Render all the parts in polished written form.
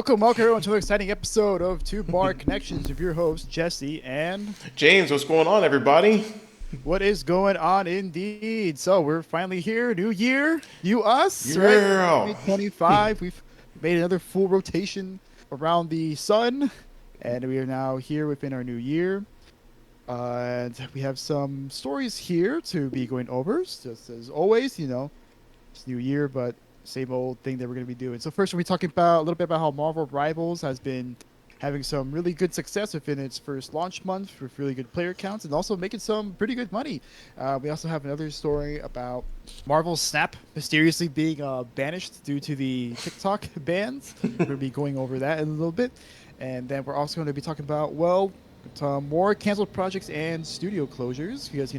Welcome everyone to an exciting episode of Two Bar Connections with your host Jesse and James, what's going on, everybody? what is going on indeed. So we're finally here, new year, new us, right? Yeah. 2025. We've made another full rotation around the sun, and we are now here within our new year. And we have some stories here to be going over, just as always. It's new year, but same old thing that we're going to be doing. So first, we're talking about a little bit about how Marvel Rivals has been having some really good success within its first launch month with really good player counts and also making some pretty good money. We also have another story about Marvel Snap mysteriously being banished due to the TikTok bans. We're going to be going over that in a little bit. And then we're also going to be talking about, more canceled projects and studio closures because,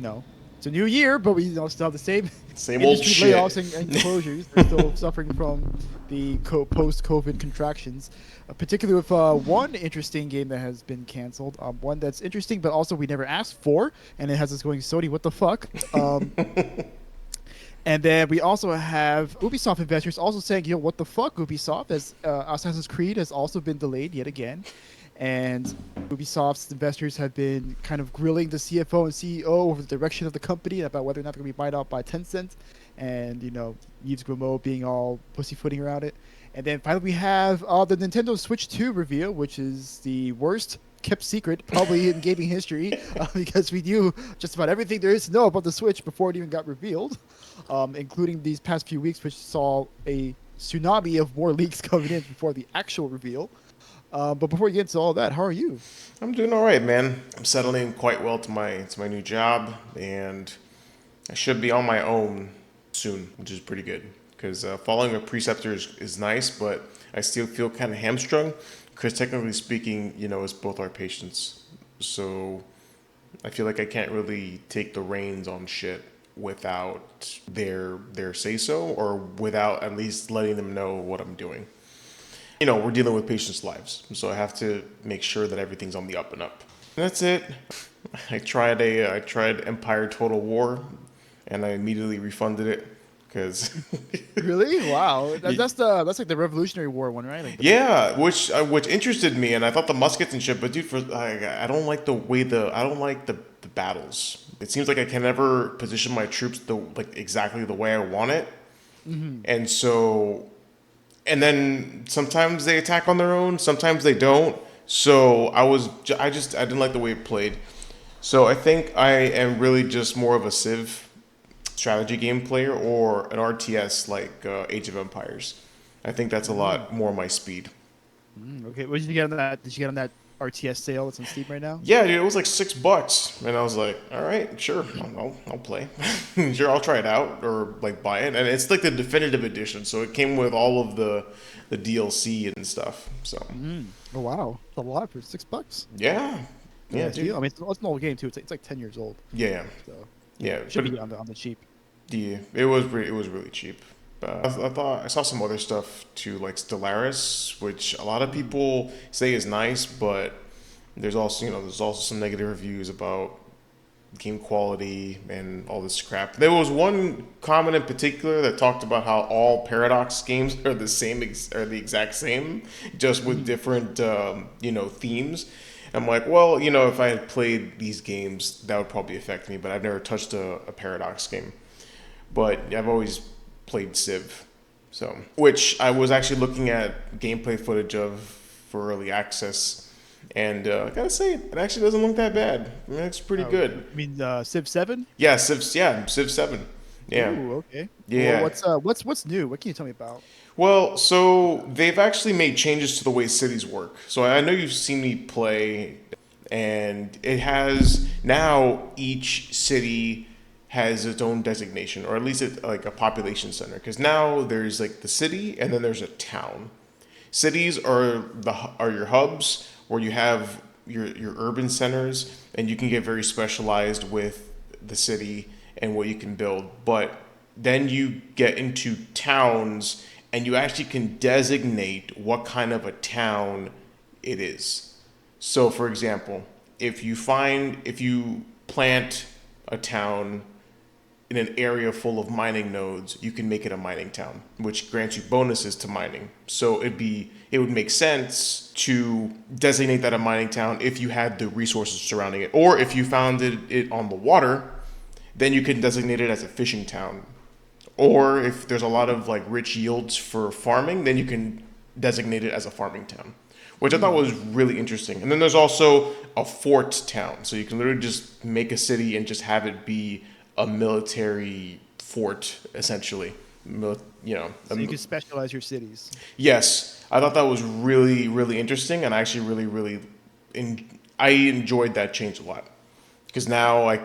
it's a new year, but we still have the same Same old industry shit. layoffs and closures. They're still suffering from the post-COVID contractions, particularly with one interesting game that has been canceled. One that's interesting, but also we never asked for, and it has us going, Sony, what the fuck? And then we also have Ubisoft investors also saying, what the fuck, Ubisoft, as Assassin's Creed has also been delayed yet again. And Ubisoft's investors have been kind of grilling the CFO and CEO over the direction of the company about whether or not they're going to be bought out by Tencent. And, Yves Guillemot being all pussyfooting around it. And then finally we have the Nintendo Switch 2 reveal, which is the worst kept secret probably in gaming history because we knew just about everything there is to know about the Switch before it even got revealed, including these past few weeks, which saw a tsunami of more leaks coming in before the actual reveal. But before we get into all that, how are you? I'm doing all right, man. I'm settling quite well to my new job, and I should be on my own soon, which is pretty good. Because following a preceptor is nice, but I still feel kind of hamstrung. Because technically speaking, it's both our patients, so I feel like I can't really take the reins on shit without their say so, or without at least letting them know what I'm doing. We're dealing with patients' lives, so I have to make sure that everything's on the up and up. And that's it. I tried Empire Total War, and I immediately refunded it because Really? Wow. That's like the Revolutionary War one, right? Like the big. yeah, which interested me, and I thought the muskets and shit. But dude, I don't like the battles. It seems like I can never position my troops exactly the way I want it, Hmm. and so and then sometimes they attack on their own, sometimes they don't. So I didn't like the way it played. So I think I am really just more of a Civ strategy game player or an RTS like Age of Empires. I think that's a Mm. lot more my speed. Okay. What did you get on that? Did you get on that RTS sale that's on Steam right now? Yeah, dude, it was like $6, and I was like, all right, sure, I'll play. Sure, I'll try it out or like buy it, and it's like the definitive edition, so it came with all of the DLC and stuff. So Oh wow, it's a lot for $6. yeah, Yeah, yeah, deal. I dude, mean, it's an old game too. It's like 10 years old, yeah, so yeah, yeah, it should but be on the cheap. it was really cheap. I thought I saw some other stuff too, like Stellaris, which a lot of Mm. people say is nice, but there's also some negative reviews about game quality and all this crap. There was one comment in particular that talked about how all Paradox games are are the exact same, just with Mhm. different themes. I'm like, well, if I had played these games, that would probably affect me, but I've never touched a Paradox game. But I've always played Civ, so which I was actually looking at gameplay footage of for early access, and I gotta say, it actually doesn't look that bad. I mean, it's pretty Oh, good. I mean, Civ 7. Yeah, Civ 7. Yeah, Ooh, okay. Well, yeah. what's new? What can you tell me about? Well, so they've actually made changes to the way cities work. So I know you've seen me play, and it has now each city has its own designation, or at least like a population center. Because now there's like the city, and then there's a town. Cities are your hubs where you have your urban centers, and you can get very specialized with the city and what you can build. But then you get into towns, and you actually can designate what kind of a town it is. So, for example, if you plant a town in an area full of mining nodes, you can make it a mining town, which grants you bonuses to mining. So it would make sense to designate that a mining town if you had the resources surrounding it, or if you found it on the water, then you can designate it as a fishing town. Or if there's a lot of like rich yields for farming, then you can designate it as a farming town, which I thought was really interesting. And then there's also a fort town, so you can literally just make a city and just have it be a military fort, essentially. So you can specialize your cities. Yes, I thought that was really, really interesting, and I actually I enjoyed that change a lot because now I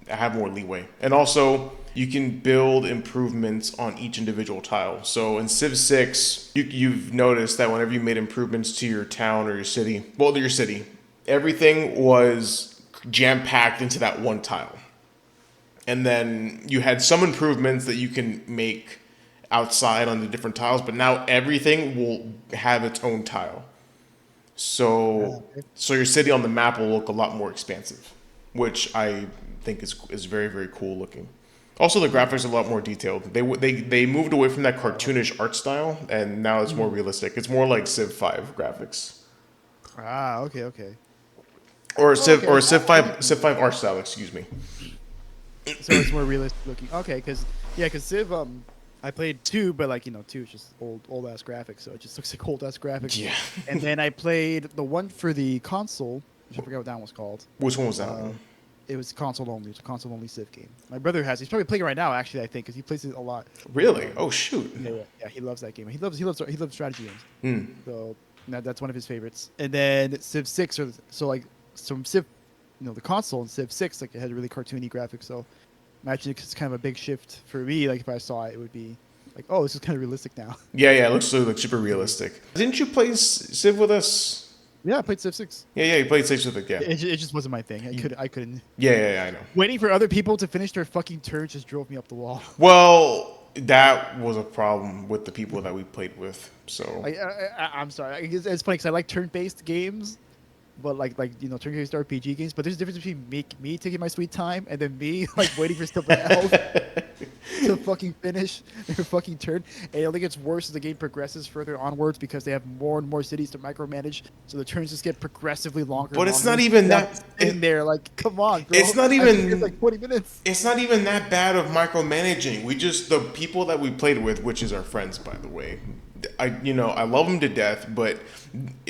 have more leeway, and also you can build improvements on each individual tile. So in Civ 6, you've noticed that whenever you made improvements to your town or your city, everything was jam packed into that one tile. And then you had some improvements that you can make outside on the different tiles, but now everything will have its own tile. So your city on the map will look a lot more expansive, which I think is very, very cool looking. Also, the graphics are a lot more detailed. They moved away from that cartoonish art style, and now it's more realistic. It's more like Civ 5 graphics. Okay. Or Civ 5 art style, excuse me. So it's more realistic looking. Okay, because Civ, I played 2, but 2 is just old ass graphics, so it just looks like old ass graphics. Yeah. And then I played the one for the console, which I forgot what that one was called. Which one was that one? It was console only. It's a console only Civ game. My brother he's probably playing it right now, actually, I think, because he plays it a lot. Really? Oh shoot. Yeah, he loves that game. He loves strategy games. So that's one of his favorites. And then Civ 6, from Civ, the console, and Civ 6, it had really cartoony graphics. So imagine it's kind of a big shift for me. Like if I saw it, it would be like, oh, this is kind of realistic now. Yeah, it looks super realistic. Didn't you play Civ with us? Yeah, I played Civ 6. Yeah, you played Civ with it. Yeah. It just wasn't my thing. I couldn't. Yeah, I know. Waiting for other people to finish their fucking turns just drove me up the wall. Well, that was a problem with the people that we played with. So I'm sorry. It's funny because I like turn-based games, but turn-based RPG games. But there's a difference between me taking my sweet time and then me waiting for something else to fucking finish their fucking turn. And it only gets worse as the game progresses further onwards because they have more and more cities to micromanage. So the turns just get progressively longer. But it's not even that. In there, come on, bro. It's not even 20 minutes. It's not even that bad of micromanaging. The people that we played with, which is our friends, by the way. I love them to death, but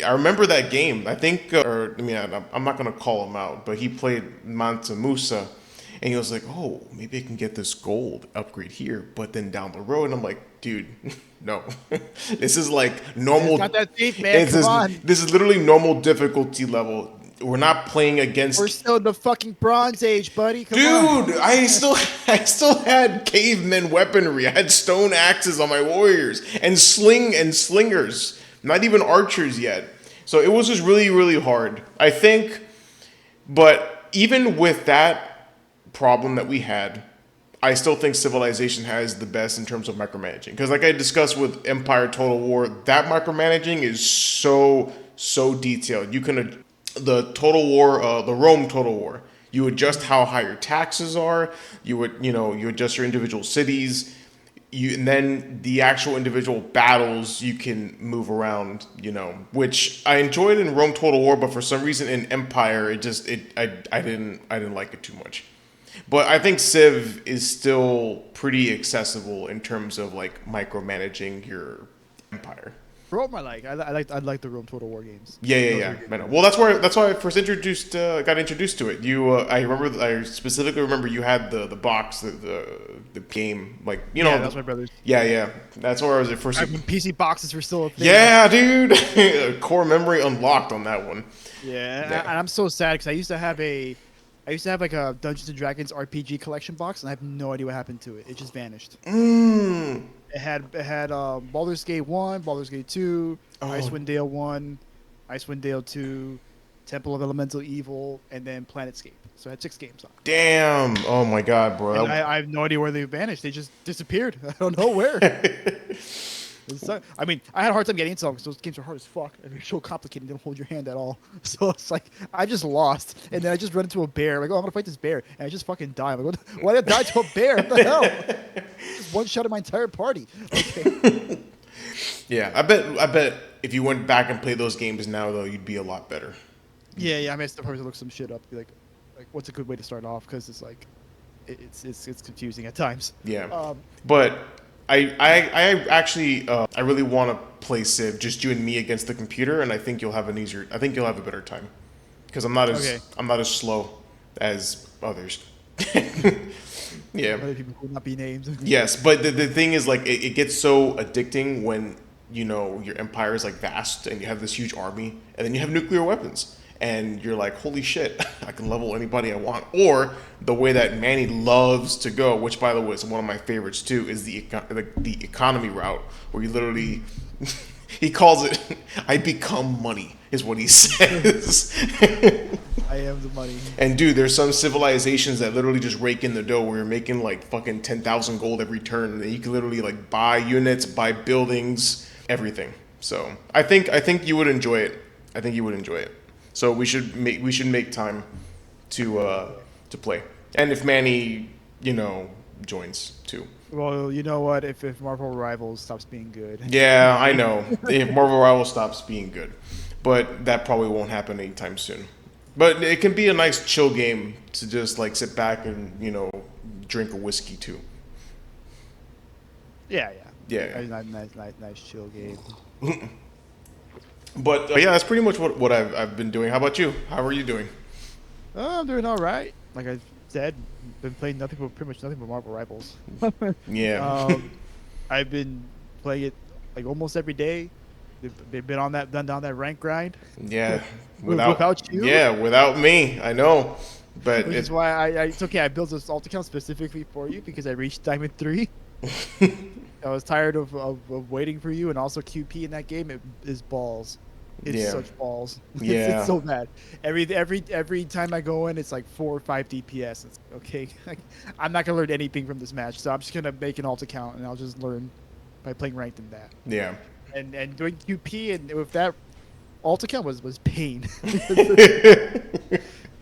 I remember that game. I think, I'm not gonna call him out, but he played Mansa Musa, and he was like, "Oh, maybe I can get this gold upgrade here." But then down the road, I'm like, "Dude, no, this is like normal." It's not that deep, man. Come on. This is literally normal difficulty level. We're not playing against. We're still in the fucking Bronze Age, buddy. Come on. Dude, I still had caveman weaponry. I had stone axes on my warriors and slingers. Not even archers yet. So it was just really, really hard. I think, but even with that problem that we had, I still think Civilization has the best in terms of micromanaging. Because like I discussed with Empire Total War, that micromanaging is so detailed. You can the Rome Total War. You adjust how high your taxes are. You adjust your individual cities. And then the actual individual battles you can move around. Which I enjoyed in Rome Total War, but for some reason in Empire, I didn't like it too much. But I think Civ is still pretty accessible in terms of micromanaging your empire. Rome, I like the Rome Total War games. Yeah. Well, that's why I first got introduced to it. I specifically remember you had the box, the game, Yeah, that's my brother's. Yeah. That's where I was at first. When PC boxes were still a thing. Yeah, dude. Core memory unlocked on that one. Yeah. And I'm so sad because I used to have a Dungeons and Dragons RPG collection box, and I have no idea what happened to it. It just vanished. It had Baldur's Gate 1, Baldur's Gate 2, Icewind Dale 1, Icewind Dale 2, Temple of Elemental Evil, and then Planetscape. So I had 6 games on. Damn! Oh my god, bro. And I have no idea where they vanished. They just disappeared. I don't know where. I mean, I had a hard time getting into them because those games are hard as fuck. They're so complicated. They don't hold your hand at all. So it's like I just lost, and then I just run into a bear. Like, oh, I'm gonna fight this bear, and I just fucking die. I'm like, why did I die to a bear? What the hell? Just one shot at my entire party. Okay. Yeah, I bet if you went back and played those games now, though, you'd be a lot better. Yeah. I mean, I still probably look some shit up. Be like, what's a good way to start off? Because it's like, it's confusing at times. Yeah, but I actually I really want to play Civ, just you and me against the computer, and I think you'll have an easier. I think you'll have a better time because I'm not as slow as others. Yeah. Other people who would not be named. Yes, but the thing is, like, it gets so addicting when, your empire is, like, vast and you have this huge army and then you have nuclear weapons. And you're like, holy shit, I can level anybody I want. Or the way that Manny loves to go, which, by the way, is one of my favorites, too, is the economy route, where you literally, he calls it, I become money, is what he says. I am the money. And dude, there's some civilizations that literally just rake in the dough where you're making like fucking 10,000 gold every turn, and you can literally like buy units, buy buildings, everything. So I think you would enjoy it. I think you would enjoy it. So we should make time to play. And if Manny, joins too. Well, you know what? If Marvel Rivals stops being good. Yeah, I know. If Marvel Rivals stops being good, but that probably won't happen anytime soon. But it can be a nice chill game to just like sit back and drink a whiskey too. Yeah. Yeah. Nice chill game. But yeah, that's pretty much what I've been doing. How about you? How are you doing? I'm doing all right. Like I said, been playing pretty much nothing but Marvel Rivals. Yeah. I've been playing it like almost every day. They've been done down that rank grind. Yeah. Without you? Yeah, without me. I know. But Which is why it's okay. I built this alt account specifically for you because I reached Diamond 3. I was tired of waiting for you, and also QP in that game is balls. It's such balls. Yeah. It's so bad. Every time I go in, it's like 4 or 5 DPS. It's okay. I'm not gonna learn anything from this match, so I'm just gonna make an alt account and I'll just learn by playing ranked in that. Yeah. And doing QP and with that alt account was pain.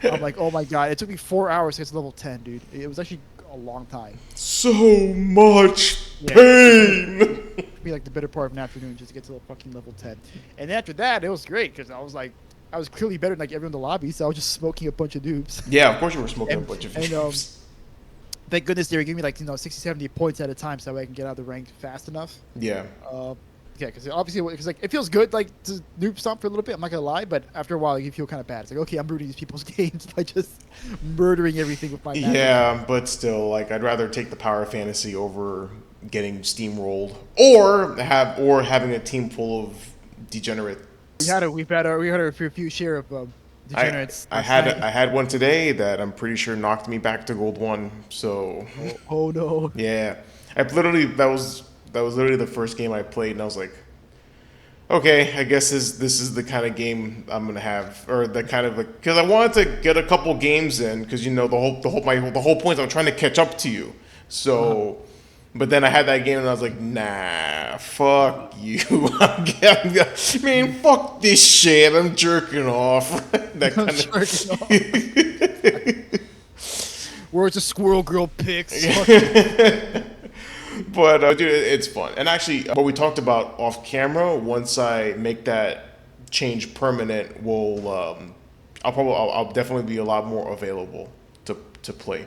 I'm like, oh my god! It took me 4 hours to get to level 10, dude. It was actually a long time. So much pain. It took me like the better part of an afternoon just to get to the fucking level 10. And after that, it was great because I was clearly better than like everyone in the lobby, so I was just smoking a bunch of noobs. Yeah, of course you were smoking a bunch of noobs. Thank goodness they were giving me like 60, 70 points at a time, so that way I can get out of the rank fast enough. Yeah. Yeah, because obviously, like it feels good, like to noob stomp for a little bit. I'm not gonna lie, but after a while, you feel kind of bad. It's like, okay, I'm ruining these people's games by just murdering everything with my magic. Yeah, but still, like I'd rather take the power of fantasy over getting steamrolled, or having a team full of degenerates. We've had a few share of degenerates. I had one today that I'm pretty sure knocked me back to gold 1. So. Oh no. Yeah, that was literally the first game I played, and I was like, okay, I guess this is the kind of game I'm gonna have, or the kind of like, because I wanted to get a couple games in, because the whole point is I'm trying to catch up to you. So, but then I had that game, and I was like, nah, fuck you, man, fuck this shit, I'm jerking off. That kind of. Where's the squirrel girl pics? But dude, it's fun. And actually, what we talked about off camera, once I make that change permanent, I'll definitely be a lot more available to play.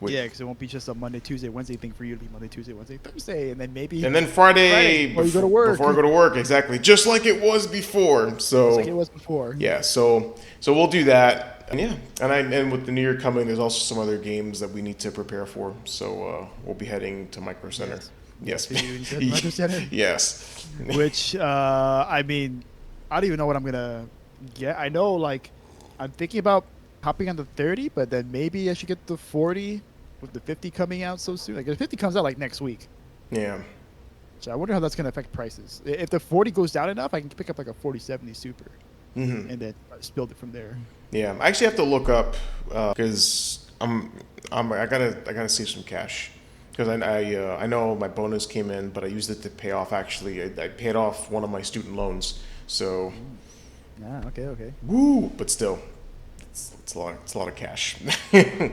Yeah, because it won't be just a Monday, Tuesday, Wednesday thing for you. It'll be Monday, Tuesday, Wednesday, Thursday, and then Friday before you go to work. Before I go to work, exactly, just like it was before. So just like it was before. Yeah, so we'll do that. And yeah, and with the new year coming, there's also some other games that we need to prepare for. So we'll be heading to Micro Center. Yes. Micro Center? Yes. Which I mean, I don't even know what I'm gonna get. I know, like, I'm thinking about hopping on the 30, but then maybe I should get the 40 with the 50 coming out so soon. Like, the 50 comes out like next week. Yeah. So I wonder how that's gonna affect prices. If the 40 goes down enough, I can pick up like a 4070 Super, and then just build it from there. Yeah, I actually have to look up because I gotta save some cash because I know my bonus came in, but I used it to pay off. Actually, I paid off one of my student loans. So, Mm. Yeah. Okay. Okay. woo! But still, it's a lot. It's a lot of cash. Okay.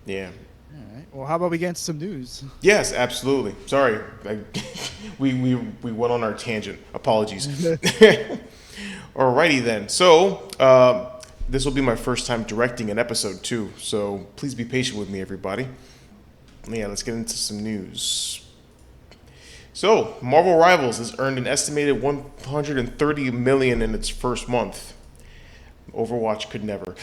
Yeah. All right. Well, how about we get into some news? Yes, absolutely. Sorry, we went on our tangent. Apologies. Alrighty then. So this will be my first time directing an episode too. So please be patient with me, everybody. Yeah, let's get into some news. So Marvel Rivals has earned an estimated 130 million in its first month. Overwatch could never.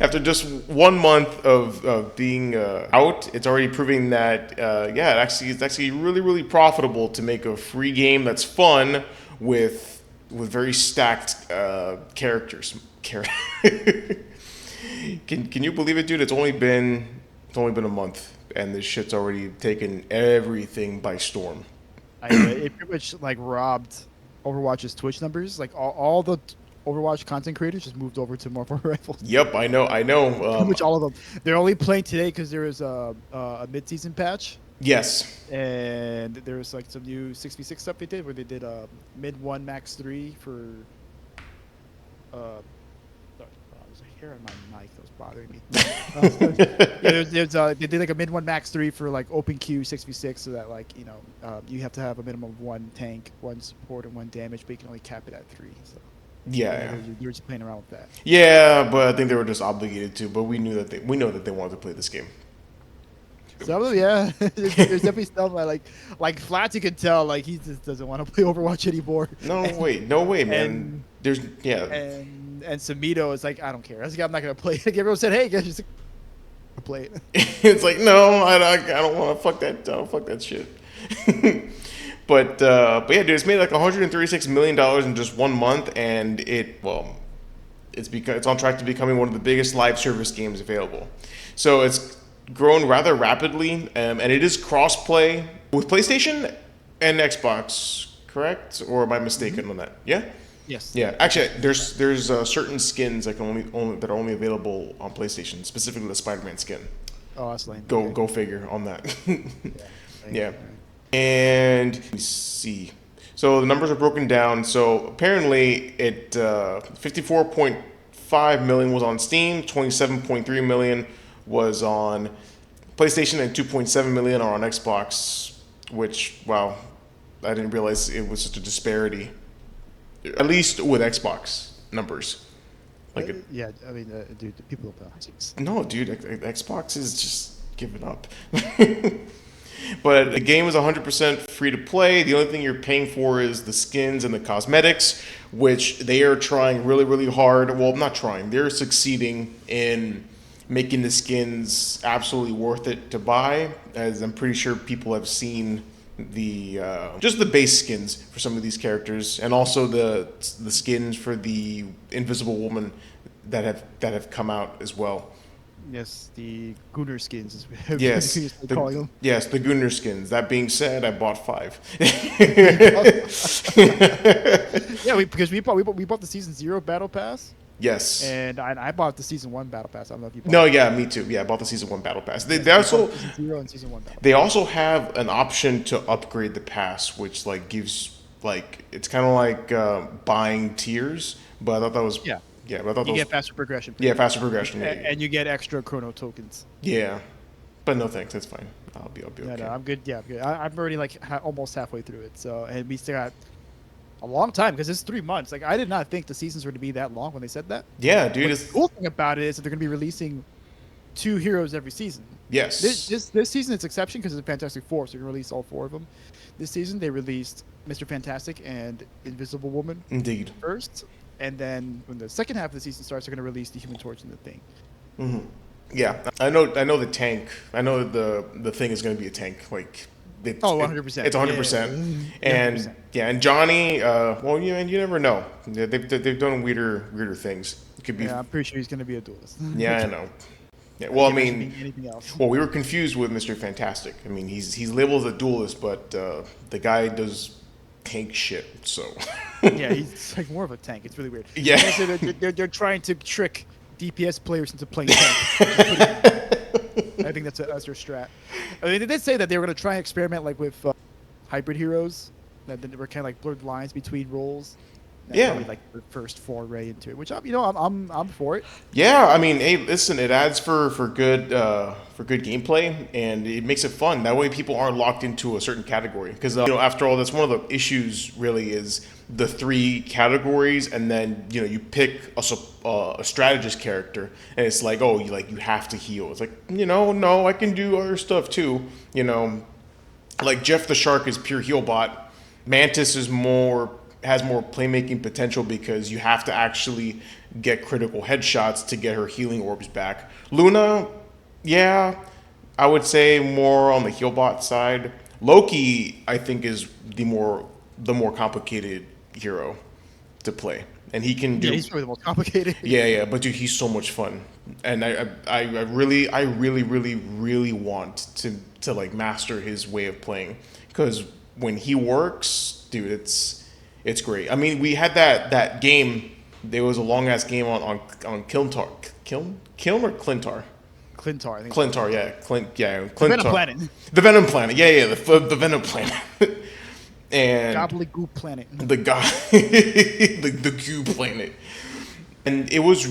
After just 1 month of being out, it's already proving that it's actually really profitable to make a free game that's fun with very stacked characters. Can you believe it, dude? It's only been a month, and this shit's already taken everything by storm. It pretty much like robbed Overwatch's Twitch numbers. Like all the Overwatch content creators just moved over to Marvel Rivals. Yep, I know. Pretty much all of them. They're only playing today because there was a mid-season patch, Yes. and there was like some new 6v6 stuff they did where they did mid 1 max 3 for sorry, there's a hair on my mic that was bothering me. They did like a mid 1 max 3 for like open queue 6v6, so that like you have to have a minimum of 1 tank, 1 support, and 1 damage, but you can only cap it at 3. So Yeah. you're just playing around with that. Yeah, but I think they were just obligated to. But we know that they wanted to play this game. Some of them, yeah. There's definitely stuff like Flats. You can tell like he just doesn't want to play Overwatch anymore. No way, man. and- There's And Samito is like, I don't care. I was like, I'm not gonna play. Like everyone said, hey, guys, just like, I'll play it. It's like no, I don't want to fuck that. I don't fuck that shit. But yeah, dude, it's made like 136 million dollars in just 1 month, and it's on track to becoming one of the biggest live service games available. So it's grown rather rapidly, and it is cross-play with PlayStation and Xbox, correct? Or am I mistaken on that? Yeah? Yes. Yeah. Actually, there's certain skins that that are only available on PlayStation, specifically the Spider-Man skin. Oh, that's lame. Go figure on that. Yeah. Right. And let me see. So the numbers are broken down. So apparently, 54.5 million was on Steam, 27.3 million was on PlayStation, and 2.7 million are on Xbox. Which, wow, I didn't realize it was such a disparity. At least with Xbox numbers. Yeah, I mean, dude, the people don't know. No, dude, Xbox is just giving up. But the game is 100% free to play. The only thing you're paying for is the skins and the cosmetics, which they are trying really hard. Well, not trying. They're succeeding in making the skins absolutely worth it to buy, as I'm pretty sure people have seen the just the base skins for some of these characters, and also the skins for the Invisible Woman that have come out as well. Yes, the Gunner skins is Yes, calling them. yes, the Gunner skins. That being said, I bought 5. Yeah, because we bought the season 0 battle pass, Yes. and I bought the season 1 battle pass. I don't know if you bought No, it. yeah, me too. Yeah, I bought the season 1 battle pass. They We bought also season 0 and season 1 battle they also have an option to upgrade the pass, which like gives like it's kind of like buying tiers. But I thought that was Yeah. yeah. But I thought You that get was faster progression. yeah faster progression. Yeah, And you get extra chrono tokens. yeah. But no thanks, that's fine. I'll be okay. No, I'm good. Yeah, I'm good. I'm already like almost halfway through it. So, and we still got a long time because it's 3 months. Like I did not think the seasons were to be that long when they said that. Yeah, dude. But It's, the cool thing about it is that they're going to be releasing 2 heroes every season. yes. This season it's exception because it's Fantastic Four, so you're going to release all 4 of them. This season they released Mr. Fantastic and Invisible Woman Indeed. first, and then when the second half of the season starts, they're going to release the Human Torch and the Thing. Yeah, I know the tank. I know the thing is going to be a tank. Like it's, 100%. It's 100%. Yeah. And 100%. yeah, and Johnny. Well, you never know. Yeah, they've done weirder things. It could be. Yeah, I'm pretty sure he's going to be a duelist. Yeah, I know. Yeah, well, I Can't imagine mean, being anything else. well, we were confused with Mr. Fantastic. I mean, he's labeled as a duelist, but the guy does tank shit. So Yeah, he's like more of a tank. It's really weird. Yeah. They're trying to trick DPS players into playing tank. I think that's their strat. I mean, they did say that they were going to try and experiment like with hybrid heroes. That there were kind of like blurred lines between roles. That's Yeah. probably like the first foray into it, which I'm for it. Yeah, I mean, hey, listen, it adds for good gameplay, and it makes it fun. That way, people aren't locked into a certain category. Because after all, that's one of the issues. Really, is the three categories, and then you pick a strategist character, and it's like, oh, you have to heal. It's like, no, I can do other stuff too. Like Jeff the Shark is pure heal bot. Mantis has more playmaking potential because you have to actually get critical headshots to get her healing orbs back. Luna, yeah, I would say more on the heal bot side. Loki, I think, is the more complicated hero to play, and he can do. Yeah, he's probably the most complicated. Yeah, but dude, he's so much fun, and I really want to like master his way of playing, because when he works, dude, it's great. I mean, we had that game. There was a long ass game on Kilntar, Kiln or Clintar. Clintar, I think. Clintar, yeah, The Clintar. Venom Planet. The Venom Planet, yeah, the Venom Planet. And Gobbledygook Planet. the guy, the Q planet, and it was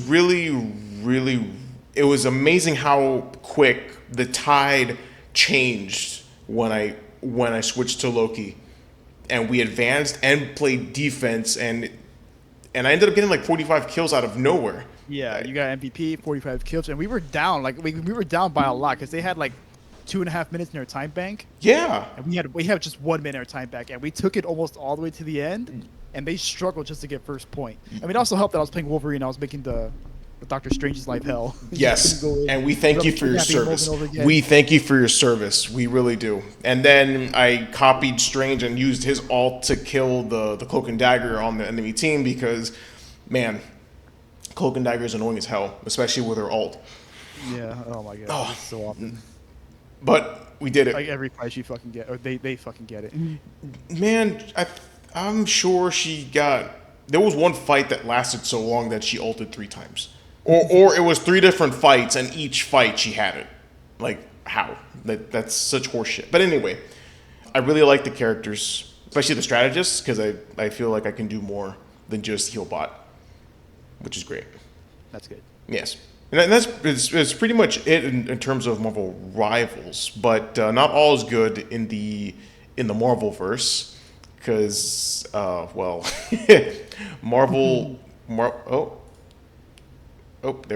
it was amazing how quick the tide changed when I switched to Loki, and we advanced and played defense, and I ended up getting like 45 kills out of nowhere. Yeah, you got MVP, 45 kills, and we were down. Like we were down by a lot because they had like 2.5 minutes in their time bank, Yeah, and we had just 1 minute in our time bank, and we took it almost all the way to the end, and they struggled just to get first point. I mean, it also helped that I was playing Wolverine. I was making the Doctor Strange's life hell. yes, Go in, and we thank you for your kidnapping him over service. and over again. We thank you for your service. We really do. And then I copied Strange and used his ult to kill the Cloak and Dagger on the enemy team because, man, Cloak and Dagger is annoying as hell, especially with her ult. Yeah. Oh my god. Oh. It's so often. But we did it. Like every fight she fucking get, or they fucking get it. Man, I'm sure she got. There was one fight that lasted so long that she ulted 3 times, or it was 3 different fights, and each fight she had it. Like how? That's such horseshit. But anyway, I really like the characters, especially the strategists, because I feel like I can do more than just heal bot, which is great. That's good. Yes. And it's pretty much it in terms of Marvel Rivals, but not all is good in the Marvel verse, because well, there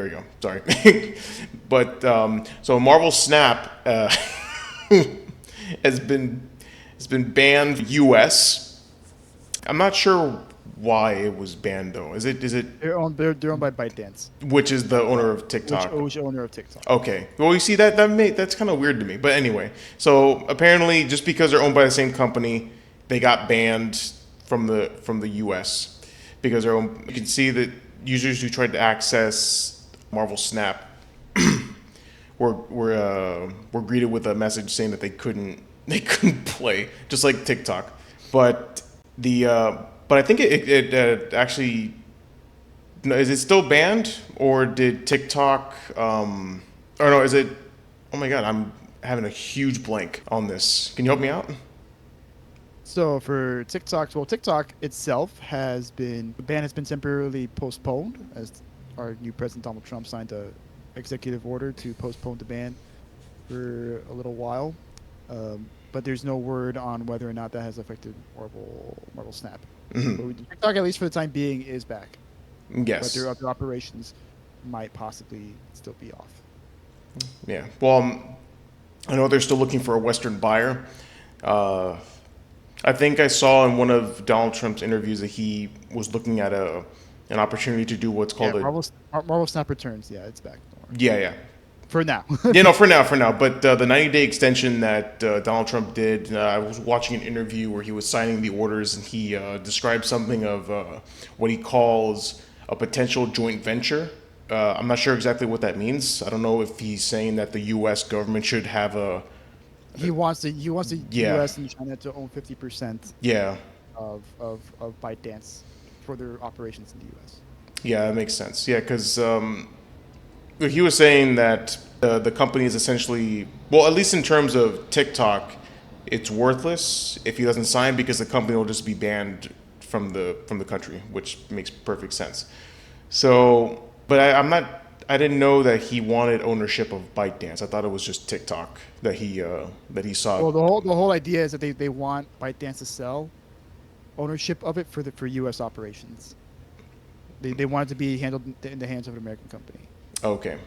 we go. Sorry, but so Marvel Snap has been banned U.S. I'm not sure why it was banned though. Is it They're owned by ByteDance, which is the owner of TikTok? which owner of TikTok. Okay. Well, you see that's kind of weird to me. But anyway, so apparently, just because they're owned by the same company, they got banned from the U.S. because they're owned. You can see that users who tried to access Marvel Snap were greeted with a message saying that they couldn't play, just like TikTok. But but I think it actually. No, is it still banned, or did TikTok? Or no, is it? Oh my god, I'm having a huge blank on this. Can you help me out? So for TikTok, well, TikTok itself the ban has been temporarily postponed as our new president Donald Trump signed a executive order to postpone the ban for a little while. But there's no word on whether or not that has affected Marvel Snap. Mm-hmm. But TikTok, at least for the time being, is back. Yes. But their other operations might possibly still be off. Yeah. Well, I know they're still looking for a Western buyer. I think I saw in one of Donald Trump's interviews that he was looking at an opportunity to do what's called Marvel Snap returns. Yeah, it's back. Yeah. For now. Yeah, no, for now. But the 90-day extension that Donald Trump did, I was watching an interview where he was signing the orders, and he described something of what he calls a potential joint venture. I'm not sure exactly what that means. I don't know if he's saying that the U.S. government should have He wants the Yeah. U.S. and China to own 50% Yeah. of ByteDance for their operations in the U.S. Yeah, that makes sense. Yeah, because he was saying that the company is essentially, well, at least in terms of TikTok, it's worthless if he doesn't sign because the company will just be banned from the country, which makes perfect sense. So, but I'm not. I didn't know that he wanted ownership of ByteDance. I thought it was just TikTok that he saw. Well, the whole idea is that they want ByteDance to sell ownership of it for U.S. operations. They want it to be handled in the hands of an American company Okay.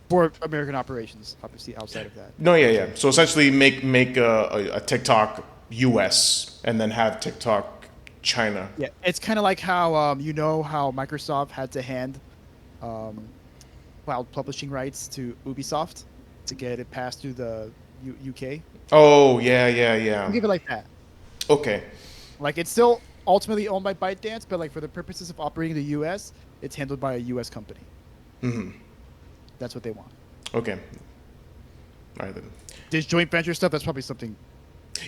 for American operations, obviously outside of that. No, yeah, yeah. So essentially, make a TikTok US and then have TikTok China. Yeah, it's kind of like how how Microsoft had to hand um, cloud publishing rights to Ubisoft to get it passed through the UK. Oh, yeah, yeah, Think yeah. of it like that. Okay. Like it's still ultimately owned by ByteDance, but like for the purposes of operating in the US, it's handled by a US company. That's what they want. Okay. All right then. This joint venture stuff, that's probably something.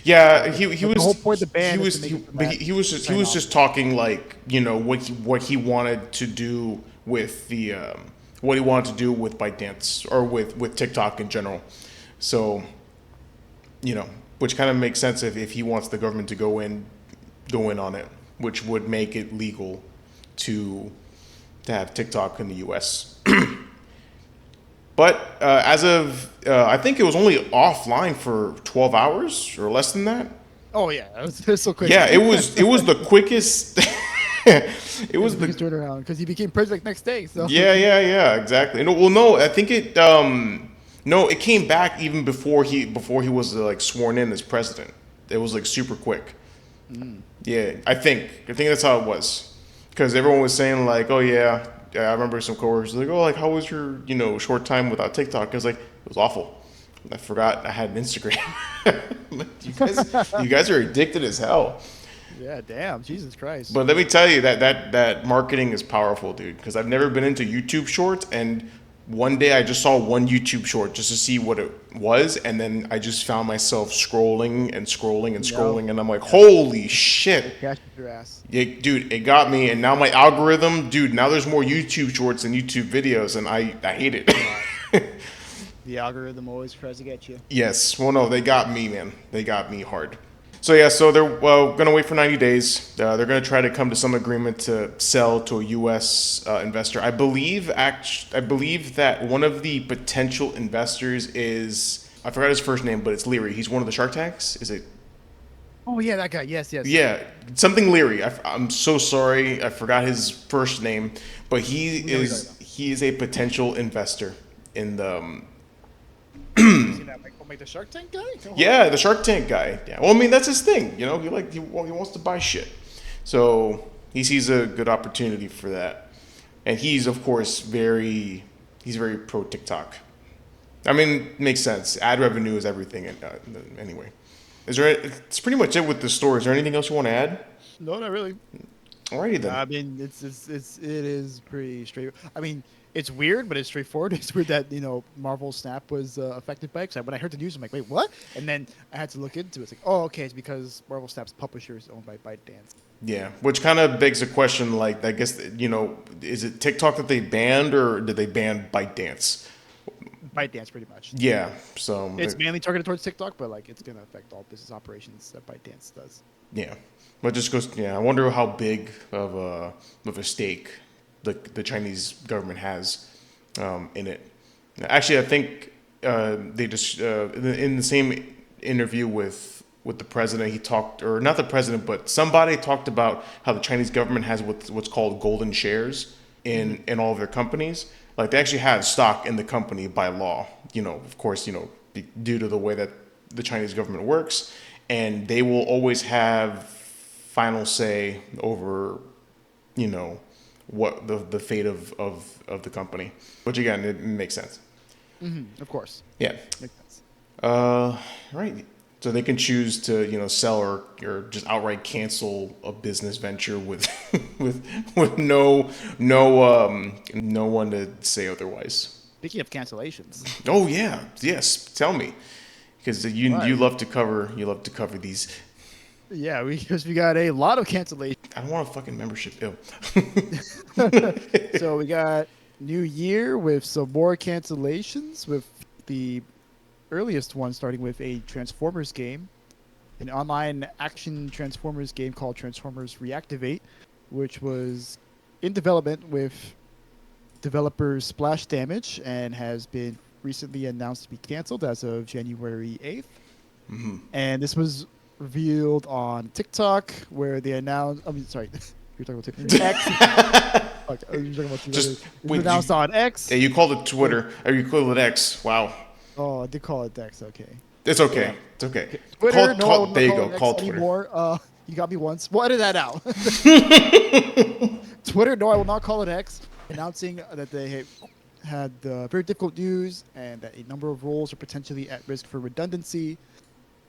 Yeah, he But the was whole point of the he ban is was to make he, it so but that he sign was off. just talking like what he wanted to do with the what he wanted to do with ByteDance or with TikTok in general. So which kind of makes sense if he wants the government to go in on it, which would make it legal to have TikTok in the U.S. But as of I think it was only offline for 12 hours or less than that. Oh yeah, it's so quick. Yeah, it was the quickest. It It was was the the biggest turnaround because he became president next day. So yeah, yeah, yeah, exactly. No, well, no, I think it no, it came back even before he was like sworn in as president. It was like super quick. Yeah, I think that's how it was. Because everyone was saying like, oh yeah, I remember some coworkers like, oh, like how was your short time without TikTok? I was like, it was awful. I forgot I had an Instagram. You guys are addicted as hell. yeah, damn, Jesus Christ. But let me tell you that marketing is powerful, dude. Because I've never been into YouTube Shorts, and one day I just saw one YouTube short just to see what it was, and then I just found myself scrolling and scrolling and No, scrolling, and I'm like, holy shit, it cashed your ass. yeah, dude, it got me. And now my algorithm, dude, now there's more YouTube Shorts than YouTube videos, and I hate it. The algorithm always tries to get you. Yes, well, no, they got me, man. They got me hard. So yeah, so they're gonna wait for 90 days. They're gonna try to come to some agreement to sell to a U.S. Investor. I believe that one of the potential investors is I forgot his first name, but it's Leary. He's one of the Shark Tanks. Is it? Oh yeah, that guy. Yes, yes. Yeah, something Leary. I'm so sorry, I forgot his first name, but We know who you're talking about. he is a potential investor in the You seen that make the Shark Tank guy? yeah, the Shark Tank guy. Yeah. Well, I mean, that's his thing. He wants to buy shit. So he sees a good opportunity for that, and he's of course he's very pro TikTok. I mean, makes sense. Ad revenue is everything. Anyway, it's pretty much it with the story. Is there anything else you want to add? No, not really. Alrighty then. I mean, it is pretty straight. I mean, it's weird, but it's straightforward. It's weird that Marvel Snap was affected by it. 'Cause when I heard the news, I'm like, wait, what? And then I had to look into it. It's like, oh, okay, it's because Marvel Snap's publisher is owned by ByteDance. Yeah, which kind of begs a question. Like, I guess is it TikTok that they banned, or did they ban ByteDance? ByteDance, pretty much. Yeah. So It's mainly targeted towards TikTok, but like it's gonna affect all business operations that ByteDance does. yeah, but just goes. Yeah, I wonder how big of a stake the Chinese government has in it. Actually, I think they just in the same interview with the president, he talked, or not the president, but somebody talked about how the Chinese government has what's called golden shares in all of their companies. Like they actually have stock in the company by law. Of course, due to the way that the Chinese government works, and they will always have final say over, what the fate of the company. Which again, it makes sense. Of course, Yeah. makes sense. Right. So they can choose to, sell or just outright cancel a business venture with with no one to say otherwise. Speaking of cancellations, Oh yeah, yes. Tell me, because right? you love to cover these. Yeah, because we got a lot of cancellations. I don't want a fucking membership. Ew. So we got new year with some more cancellations, with the earliest one starting with a Transformers game, an online action Transformers game called Transformers Reactivate, which was in development with developer Splash Damage and has been recently announced to be canceled as of January 8th. And this was revealed on TikTok, where they announced. I mean, sorry, you're talking about TikTok. X. Fuck, you're talking about Twitter. Just It was wait. announced on Yeah, X. you called it Twitter, or you called it X. Wow, Oh, I did call it X. Okay. it's Yeah. okay. It's okay. Okay. Twitter. No, I will There not you call go. it X Call it Twitter. anymore. You got me once. Well, edit that out. Twitter. No, I will not call it X. Announcing that they had very difficult news and that a number of roles are potentially at risk for redundancy.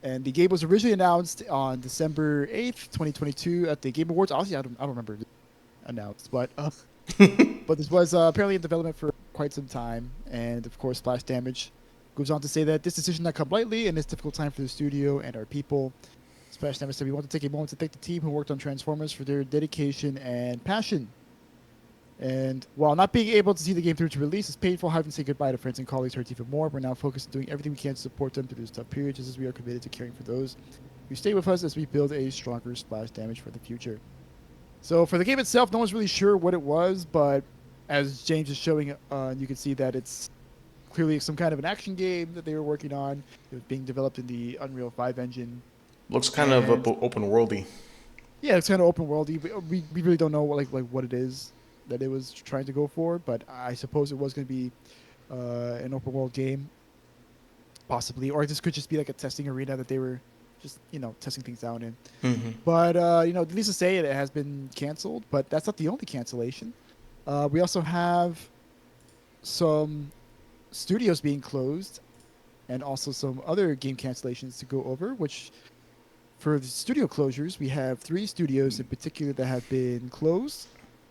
And the game was originally announced on December 8th, 2022 at the Game Awards. Honestly, I don't remember the announced, but but this was apparently in development for quite some time. And of course, Splash Damage goes on to say that this decision not come lightly in this difficult time for the studio and our people. Splash Damage said, "We want to take a moment to thank the team who worked on Transformers for their dedication and passion. And while not being able to see the game through to release is painful, having to say goodbye to friends and colleagues hurts even more. We're now focused on doing everything we can to support them through this tough period, just as we are committed to caring for those who stay with us as we build a stronger Splash Damage for the future." So for the game itself, no one's really sure what it was, but as James is showing, you can see that it's clearly some kind of an action game that they were working on. It was being developed in the Unreal 5 engine. Looks kind of open worldy. Yeah, it's kind of open worldy. We really don't know what what it is that it was trying to go for, but I suppose it was going to be an open world game, possibly, or this could just be like a testing arena that they were just testing things out in. But needless to say, it has been canceled. But that's not the only cancellation. We also have some studios being closed, and also some other game cancellations to go over. Which, for the studio closures, we have 3 studios in particular that have been closed.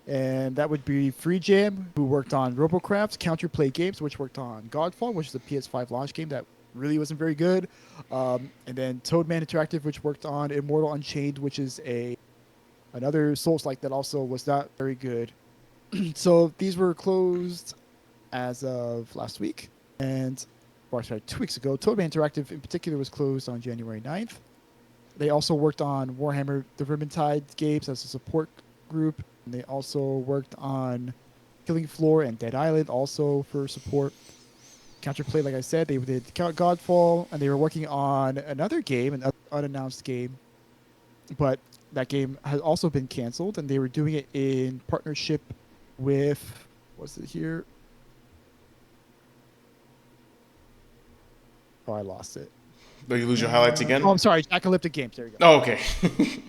And that would be Free Jam, who worked on Robocraft, Counterplay Games, which worked on Godfall, which is a PS5 launch game that really wasn't very good. And then Toadman Interactive, which worked on Immortal Unchained, which is another Souls-like that also was not very good. So these were closed as of last week. And, or sorry, 2 weeks ago. Toadman Interactive in particular was closed on January 9th. They also worked on Warhammer the Vermintide games as a support group. And they also worked on Killing Floor and Dead Island also for support. Counterplay, like I said, they did Godfall, and they were working on another game, an unannounced game. But that game has also been canceled, and they were doing it in partnership with, what's it here? Oh, I lost it. Did you lose your highlights again? Oh, I'm sorry. Jackalyptic Games. There you go. Oh, okay.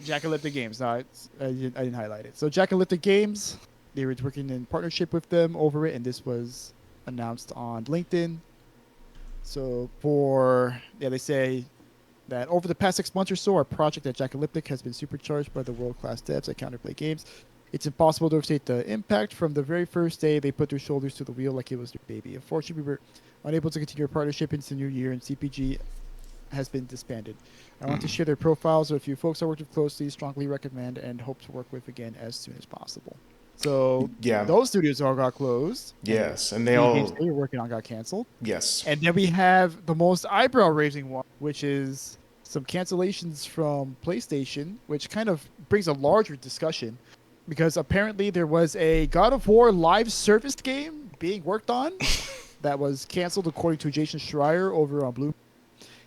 Jackalyptic Games. No, I didn't highlight it. So Jackalyptic Games, they were working in partnership with them over it, and this was announced on LinkedIn. So they say that over the past 6 months or so, our project at Jackalyptic has been supercharged by the world-class devs at Counterplay Games. It's impossible to overstate the impact. From the very first day, they put their shoulders to the wheel like it was their baby. Unfortunately, we were unable to continue our partnership into the new year, and CPG has been disbanded. I want to share their profiles with a few folks I worked with closely, strongly recommend, and hope to work with again as soon as possible. So Yeah. those studios all got closed. Yes, and The they all. games they were working on got canceled. Yes. And then we have the most eyebrow-raising one, which is some cancellations from PlayStation, which kind of brings a larger discussion, because apparently there was a God of War live service game being worked on that was canceled according to Jason Schreier over on Blue.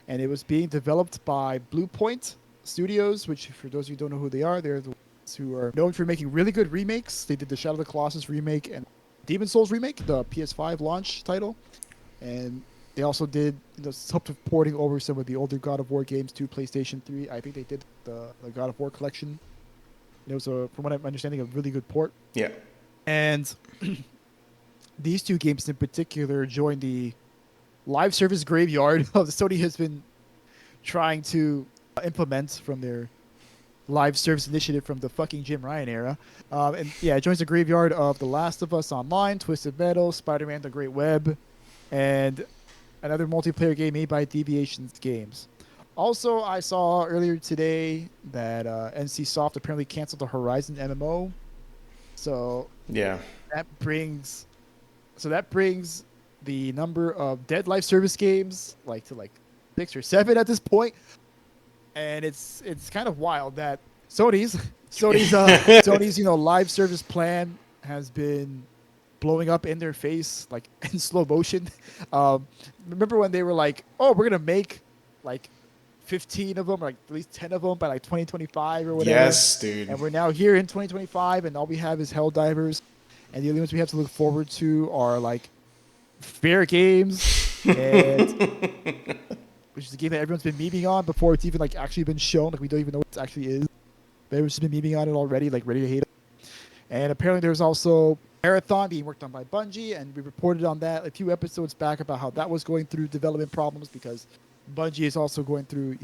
And it was being developed by Blue Point Studios, which, for those of you who don't know who they are, they're the ones who are known for making really good remakes. They did the Shadow of the Colossus remake and Demon Souls remake, the PS5 launch title. And they also did helped with porting over some of the older God of War games to PlayStation 3. I think they did the God of War collection. It was, from what I'm understanding, a really good port. Yeah. And these 2 games in particular joined the live service graveyard of the Sony has been trying to implement from their live service initiative from the fucking Jim Ryan era. And yeah, it joins the graveyard of The Last of Us Online, Twisted Metal, Spider-Man: The Great Web, and another multiplayer game made by Deviations Games. Also, I saw earlier today that NC Soft apparently canceled the Horizon MMO. So Yeah. that brings So that brings the number of dead live service games to 6 or 7 at this point, and it's kind of wild that Sony's Sony's live service plan has been blowing up in their face like in slow motion. Remember when they were like, "Oh, we're gonna make like 15 of them, or like at least 10 of them by like 2025 or whatever." Yes, dude. And we're now here in 2025, and all we have is Helldivers, and the only ones we have to look forward to are like Fair Games, and which is a game that everyone's been memeing on before it's even like actually been shown. Like we don't even know what it actually is. But everyone's just been memeing on it already, like ready to hate it. And apparently there's also Marathon being worked on by Bungie, and we reported on that a few episodes back about how that was going through development problems because Bungie is also going through,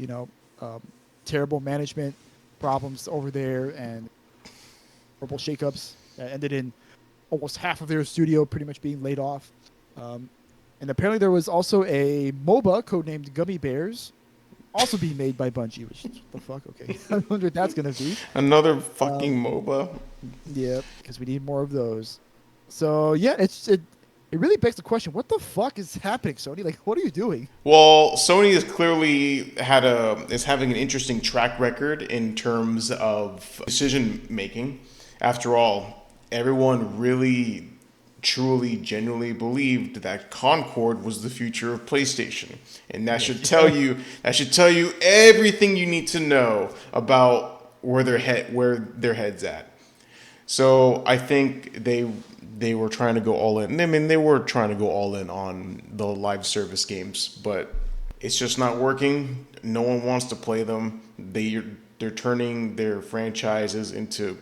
terrible management problems over there and horrible shakeups that ended in almost half of their studio pretty much being laid off. And apparently there was also a MOBA codenamed Gummy Bears also being made by Bungie, which, the fuck? Okay. I wonder what that's going to be. Another fucking MOBA. Yeah, because we need more of those. So, yeah, it really begs the question, what the fuck is happening, Sony? Like, what are you doing? Well, Sony is clearly is having an interesting track record in terms of decision making. After all, everyone really, truly, genuinely believed that Concord was the future of PlayStation, and that should tell you everything you need to know about where their head's at. So I think they were trying to go all in. I mean, they were trying to go all in on the live service games, but it's just not working. No one wants to play them. They're turning their franchises into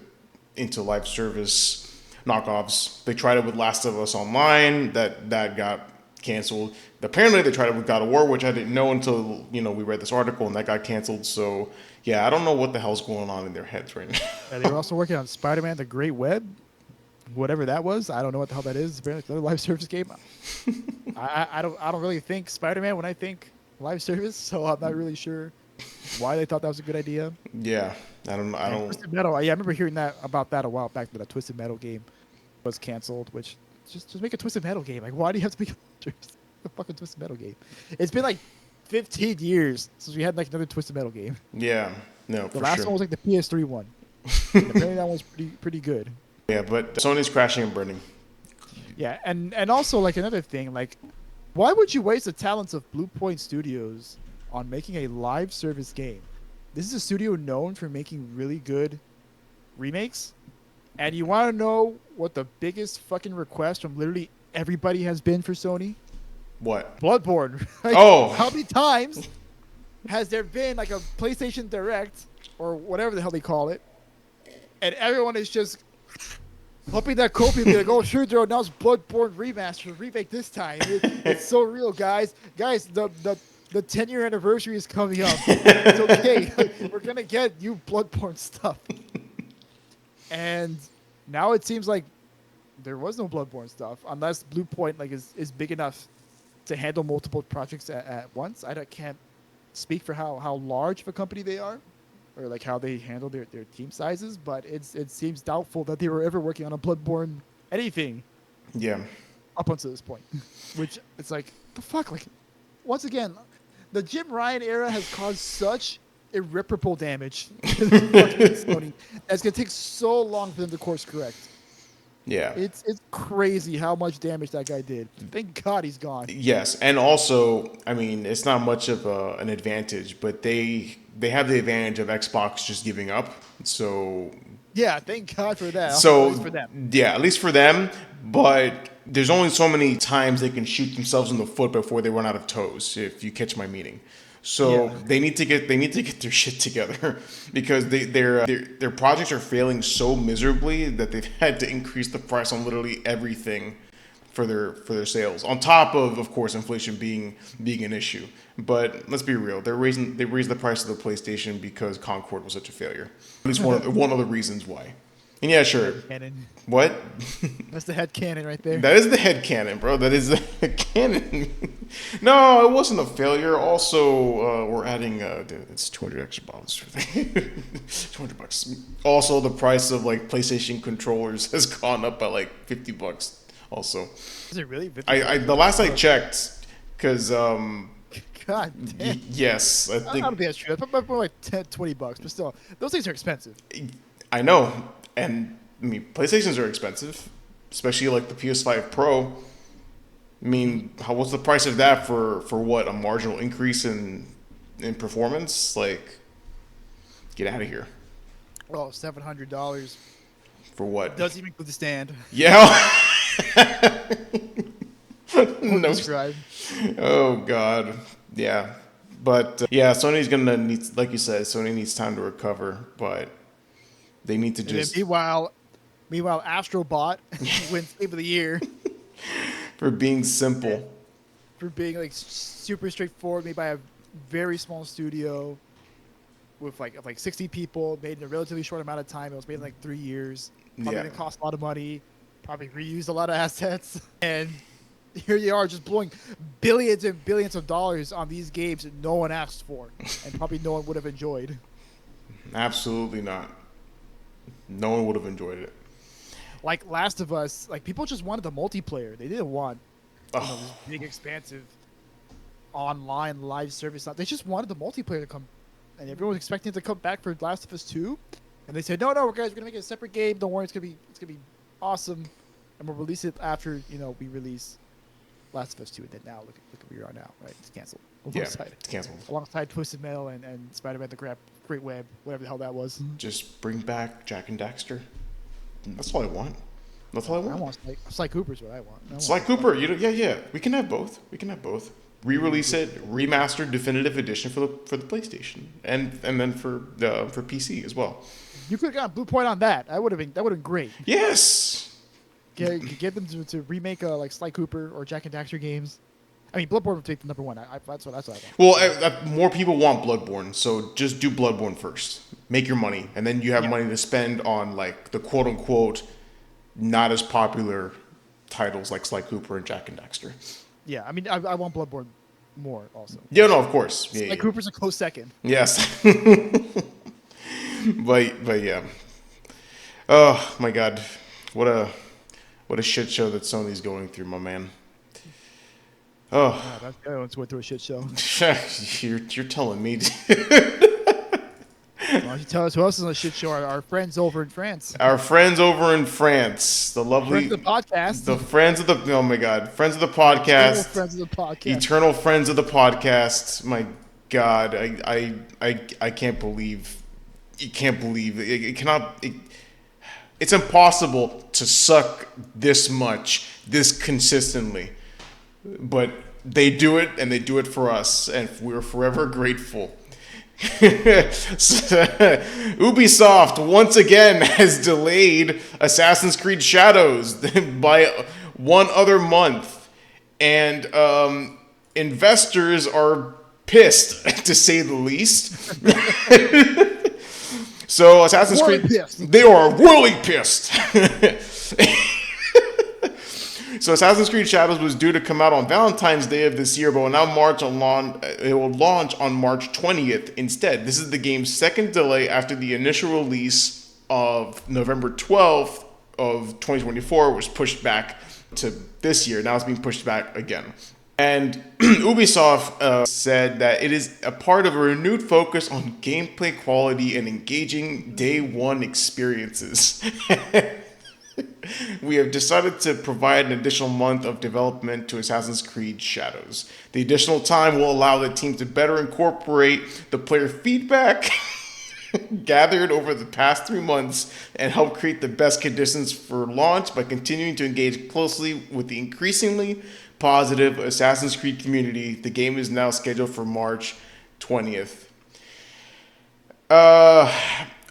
live service knockoffs. They tried it with Last of Us Online. That got canceled. Apparently, they tried it with God of War, which I didn't know until we read this article, and that got canceled. So yeah, I don't know what the hell's going on in their heads right now. Yeah, they were also working on Spider-Man: The Great Web, whatever that was. I don't know what the hell that is. Apparently, it's another live service game. I don't really think Spider-Man when I think live service, so I'm not really sure why they thought that was a good idea. Yeah, I don't. Twisted Metal. Yeah, I remember hearing about that a while back. That a Twisted Metal game was canceled. Which just make a Twisted Metal game. Like, why do you have to make a fucking Twisted Metal game? It's been like 15 years since we had like another Twisted Metal game. Yeah, no. The last one was like the PS3 one. Apparently that one's pretty good. Yeah, but Sony's crashing and burning. Yeah, and also like another thing, like, why would you waste the talents of Blue Point Studios on making a live service game? This is a studio known for making really good remakes, and you want to know what the biggest fucking request from literally everybody has been for Sony? What? Bloodborne. Like, oh, how many times has there been like a PlayStation Direct or whatever the hell they call it, and everyone is just hoping that Kofi will be like, "Oh, sure, they'll announce Bloodborne remaster, remake this time. It's so real, guys. Guys, the 10-year anniversary is coming up. It's okay. We're gonna get new Bloodborne stuff." And now it seems like there was no Bloodborne stuff unless Blue Point like is big enough to handle multiple projects at once. I can't speak for how large of a company they are, or like how they handle their team sizes, but it seems doubtful that they were ever working on a Bloodborne anything. Yeah. Up until this point, which it's like the fuck. Like, once again, the Jim Ryan era has caused such irreparable damage to the fucking Sony. It's gonna take so long for them to course correct. Yeah. It's crazy how much damage that guy did. Thank God he's gone. Yes, and also, I mean, it's not much of an advantage, but they have the advantage of Xbox just giving up. So yeah, thank God for that. So at least for them. Yeah, at least for them. But there's only so many times they can shoot themselves in the foot before they run out of toes. If you catch my meaning. So Yeah. they need to get their shit together because their projects are failing so miserably that they've had to increase the price on literally everything for their sales. On top of course, inflation being an issue. But let's be real, they raised the price of the PlayStation because Concord was such a failure. At least one of the reasons why. And yeah, sure. Cannon. What? That's the head cannon right there. That is the head cannon, bro. That is the cannon. No, it wasn't a failure. Also, we're adding it's 200 extra bottles. $200. Also, the price of like PlayStation controllers has gone up by like $50 Also, Is it really I $50? the last I checked, because God damn. yes, I I think don't think that's true. That's probably like 10, $20, but still, those things are expensive. I know, and I mean PlayStations are expensive, especially like the PS5 Pro. I mean, what's the price of that for what, a marginal increase in performance? Like, get out of here. Oh, $700 For what? doesn't even include the stand. Yeah. Or No. describe. Oh God. Yeah. But yeah, Sony's gonna need, like you said, Sony needs time to recover, but they need to And then just meanwhile, Astrobot wins Game of the Year for being and simple. for being like super straightforward, made by a very small studio with like 60 people, made in a relatively short amount of time. It was made in like 3 years. Probably Yeah. didn't cost a lot of money. Probably reused a lot of assets, and here you are just blowing billions and billions of dollars on these games that no one asked for, and probably no one would have enjoyed. Absolutely not. No one would have enjoyed it. Like Last of Us, like people just wanted the multiplayer. They didn't want this Oh, big expansive online live service. They just wanted the multiplayer to come, and everyone was expecting it to come back for Last of Us 2, and they said, no, guys, we're gonna make it a separate game. Don't worry, it's gonna be awesome, and we'll release it after we release Last of Us 2. And then now look at where we are now, right? It's canceled yeah. alongside It's canceled. alongside Twisted Metal and Spider-Man: The Great Web, whatever the hell that was. Just bring back Jack and Daxter. That's all I want. That's all I I want. want Sly Cooper's what I want. Sly Cooper, yeah. We can have both. We can have both. Re-release it, remastered, definitive edition for the PlayStation, and then for PC as well. You could have gotten Blue Point on that. That would have been great. Yes. Get them to remake like Sly Cooper or Jack and Daxter games. I mean, Bloodborne would take the number one. That's what I want. Well, more people want Bloodborne, so just do Bloodborne first. Make your money, and then you have Yeah. money to spend on like the quote unquote not as popular titles like Sly Cooper and Jack and Daxter. Yeah, I mean, I want Bloodborne more also. Yeah, no, of course. Yeah, Sly yeah. Cooper's a close second. Yes. But yeah. Oh my God, what a shit show that Sony's going through, my man. Oh, Yeah, that's the other one's going through a shit show. you're telling me. Why don't you tell us who else is on a shit show? Our friends over in France. Our friends over in France, the lovely, Friends of the podcast. the friends of the, oh my God, friends of the Eternal podcast, friends of the podcast. eternal friends of the podcast. My God, I can't believe, you can't believe it cannot. It's impossible to suck this much, this consistently. But they do it, and they do it for us, and we're forever grateful. Ubisoft once again has delayed Assassin's Creed Shadows by one other month, and investors are pissed, to say the least. So Assassin's Royally Creed, pissed. they are royally pissed. So Assassin's Creed Shadows was due to come out on Valentine's Day of this year, but will now it will launch on March 20th instead. This is the game's second delay after the initial release of November 12th of 2024 was pushed back to this year. Now it's being pushed back again. And Ubisoft said that it is a part of a renewed focus on gameplay quality and engaging day one experiences. We have decided to provide an additional month of development to Assassin's Creed Shadows. The additional time will allow the team to better incorporate the player feedback gathered over the past 3 months and help create the best conditions for launch by continuing to engage closely with the increasingly positive Assassin's Creed community. The game is now scheduled for March 20th.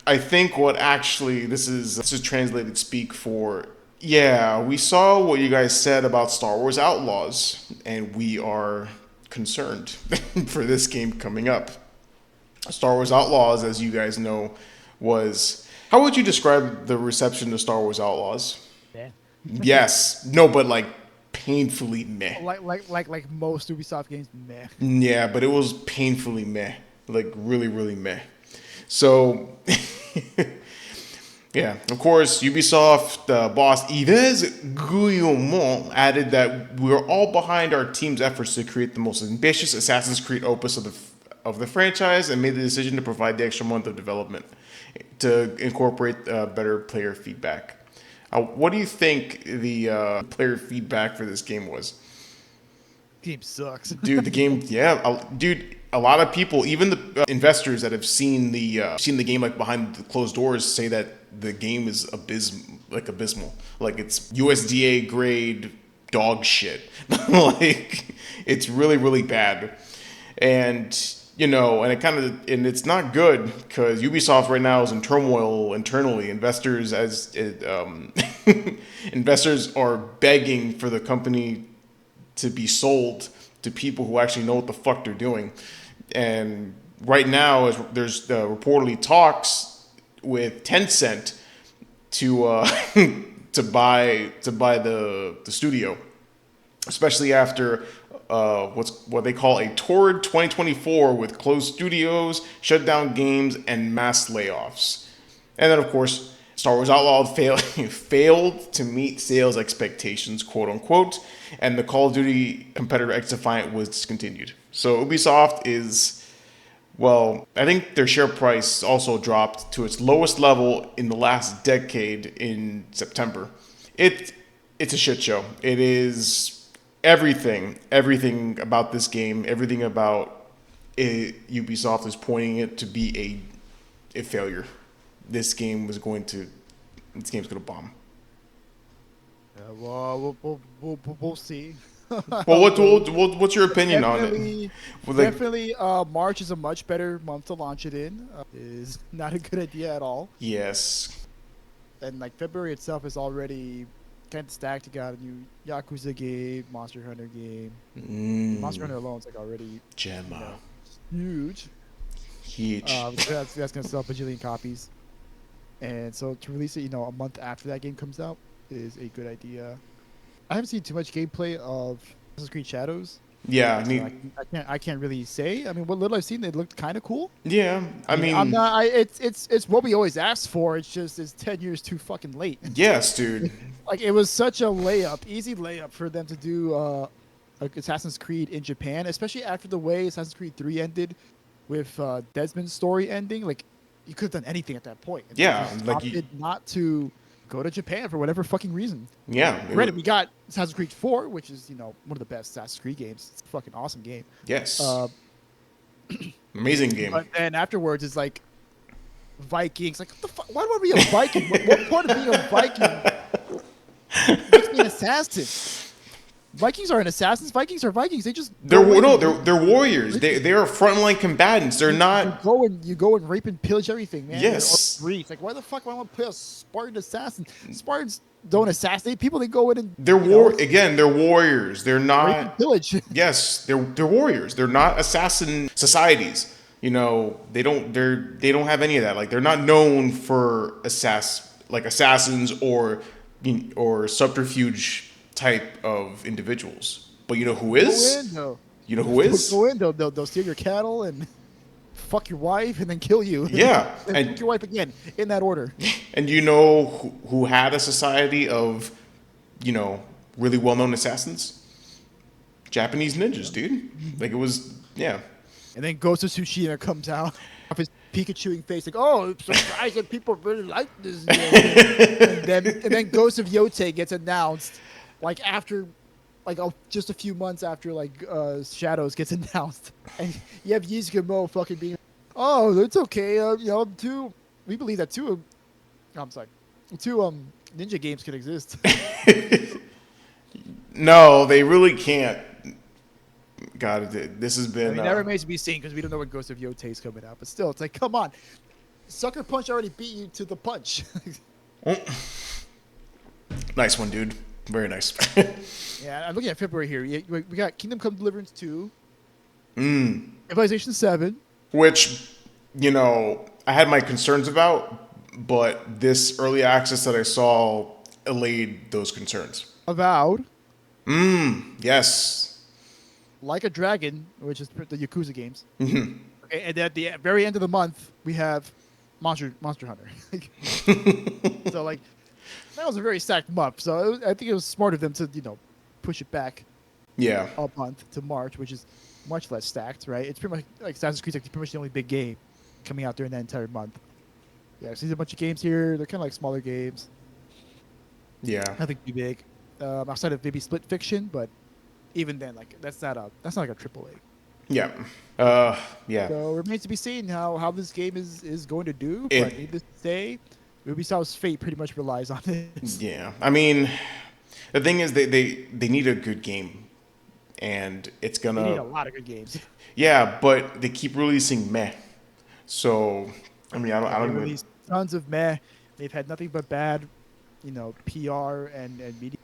I think what actually this is translated speak for, yeah, we saw what you guys said about Star Wars Outlaws, and we are concerned for this game coming up. Star Wars Outlaws, as you guys know, was, how would you describe the reception to Star Wars Outlaws? Yeah. Yes, no, but like painfully meh. Like most Ubisoft games, meh. Yeah, but it was painfully meh, like really, really meh. So Yeah, of course, Ubisoft boss Yves Guillemot added that we're all behind our team's efforts to create the most ambitious Assassin's Creed opus of the franchise, and made the decision to provide the extra month of development to incorporate better player feedback. What do you think the player feedback for this game was? Game sucks. Dude, the game, yeah, dude. A lot of people, even the investors that have seen the game like behind the closed doors, say that the game is abysmal. Like it's USDA grade dog shit. Like it's really really bad, and and it's not good because Ubisoft right now is in turmoil internally. Investors are begging for the company to be sold to people who actually know what the fuck they're doing. And right now, there's reportedly talks with Tencent to buy the studio, especially after what they call a torrid 2024 with closed studios, shut down games, and mass layoffs. And then, of course, Star Wars Outlawed failed to meet sales expectations, quote unquote, and the Call of Duty competitor X Defiant was discontinued. So Ubisoft is, well, I think their share price also dropped to its lowest level in the last decade in September. It's a shit show. It is everything about this game, everything about Ubisoft is pointing it to be a failure. This game's going to bomb. Well, we'll see. Well, what's your opinion on it? Definitely, March is a much better month to launch it in. Is not a good idea at all. Yes. And like February itself is already kind of stacked. You got a new Yakuza game, Monster Hunter game. Monster Hunter alone is like already Gemma. Huge. That's gonna sell a bajillion copies. And so to release it, a month after that game comes out is a good idea. I haven't seen too much gameplay of Assassin's Creed Shadows. Yeah, I can't really say. I mean, what little I've seen, it looked kind of cool. Yeah, I mean, I'm not. It's what we always asked for. It's just it's 10 years too fucking late. Yes, dude. Like it was such a easy layup for them to do Assassin's Creed in Japan, especially after the way Assassin's Creed 3 ended with Desmond's story ending. Like you could have done anything at that point. Yeah, like you opted not to go to Japan for whatever fucking reason. Yeah. Granted, we got Assassin's Creed 4, which is, one of the best Assassin's Creed games. It's a fucking awesome game. Yes. Amazing game. But then afterwards, it's like Vikings. Like, what the fuck? Why do I be a Viking? what part of being a Viking makes me an assassin? Vikings aren't assassins. Vikings are Vikings. They're warriors. They are frontline combatants. They're not. You go and rape and pillage everything, man. Yes. Like, why the fuck do I want to play a Spartan assassin? Spartans don't assassinate people. They go in and they're warriors. They're not rape and pillage. Yes, they're warriors. They're not assassin societies. They don't have any of that. Like they're not known for assassins or subterfuge type of individuals. But you know who is? You know who is? Go in, they'll steal your cattle and fuck your wife and then kill you. Yeah. and fuck your wife again, in that order. And you know who had a society of, really well-known assassins? Japanese ninjas, dude. Like it was, yeah. And then Ghost of Tsushima comes out of his Pikachuing face, like, oh, I'm surprised that people really like this game. and then Ghost of Yotei gets announced. Like after, just a few months after Shadows gets announced, and you have Yizgumo fucking being, oh, it's okay, we believe that two ninja games can exist. No, they really can't. God, this has been. Never remains to be seen because we don't know when Ghost of Yotei is coming out, but still, it's like, come on, Sucker Punch already beat you to the punch. Nice one, dude. Very nice. Yeah, I'm looking at February here. We got Kingdom Come Deliverance 2. Civilization 7. Which, I had my concerns about, but this early access that I saw allayed those concerns. Avowed. Yes. Like a Dragon, which is the Yakuza games. Mm-hmm. Okay, and at the very end of the month, we have Monster Hunter. So like that was a very stacked month. So I think it was smart of them to push it back Yeah. a month to March, which is much less stacked, right? It's pretty much like Assassin's Creed's like pretty much the only big game coming out during that entire month. Yeah, so there's a bunch of games here. They're kind of like smaller games, Yeah. nothing too big. Outside of maybe Split Fiction, but even then, like that's not like a triple A. Yeah. Yeah. So it remains to be seen how this game is going to do. It. But needless to say, Ubisoft's fate pretty much relies on this. Yeah. I mean, the thing is, they need a good game, and it's They need a gonna. lot of good games. Yeah, but they keep releasing meh. So, I mean, I They don't even. released tons of meh. They've had nothing but bad, PR and media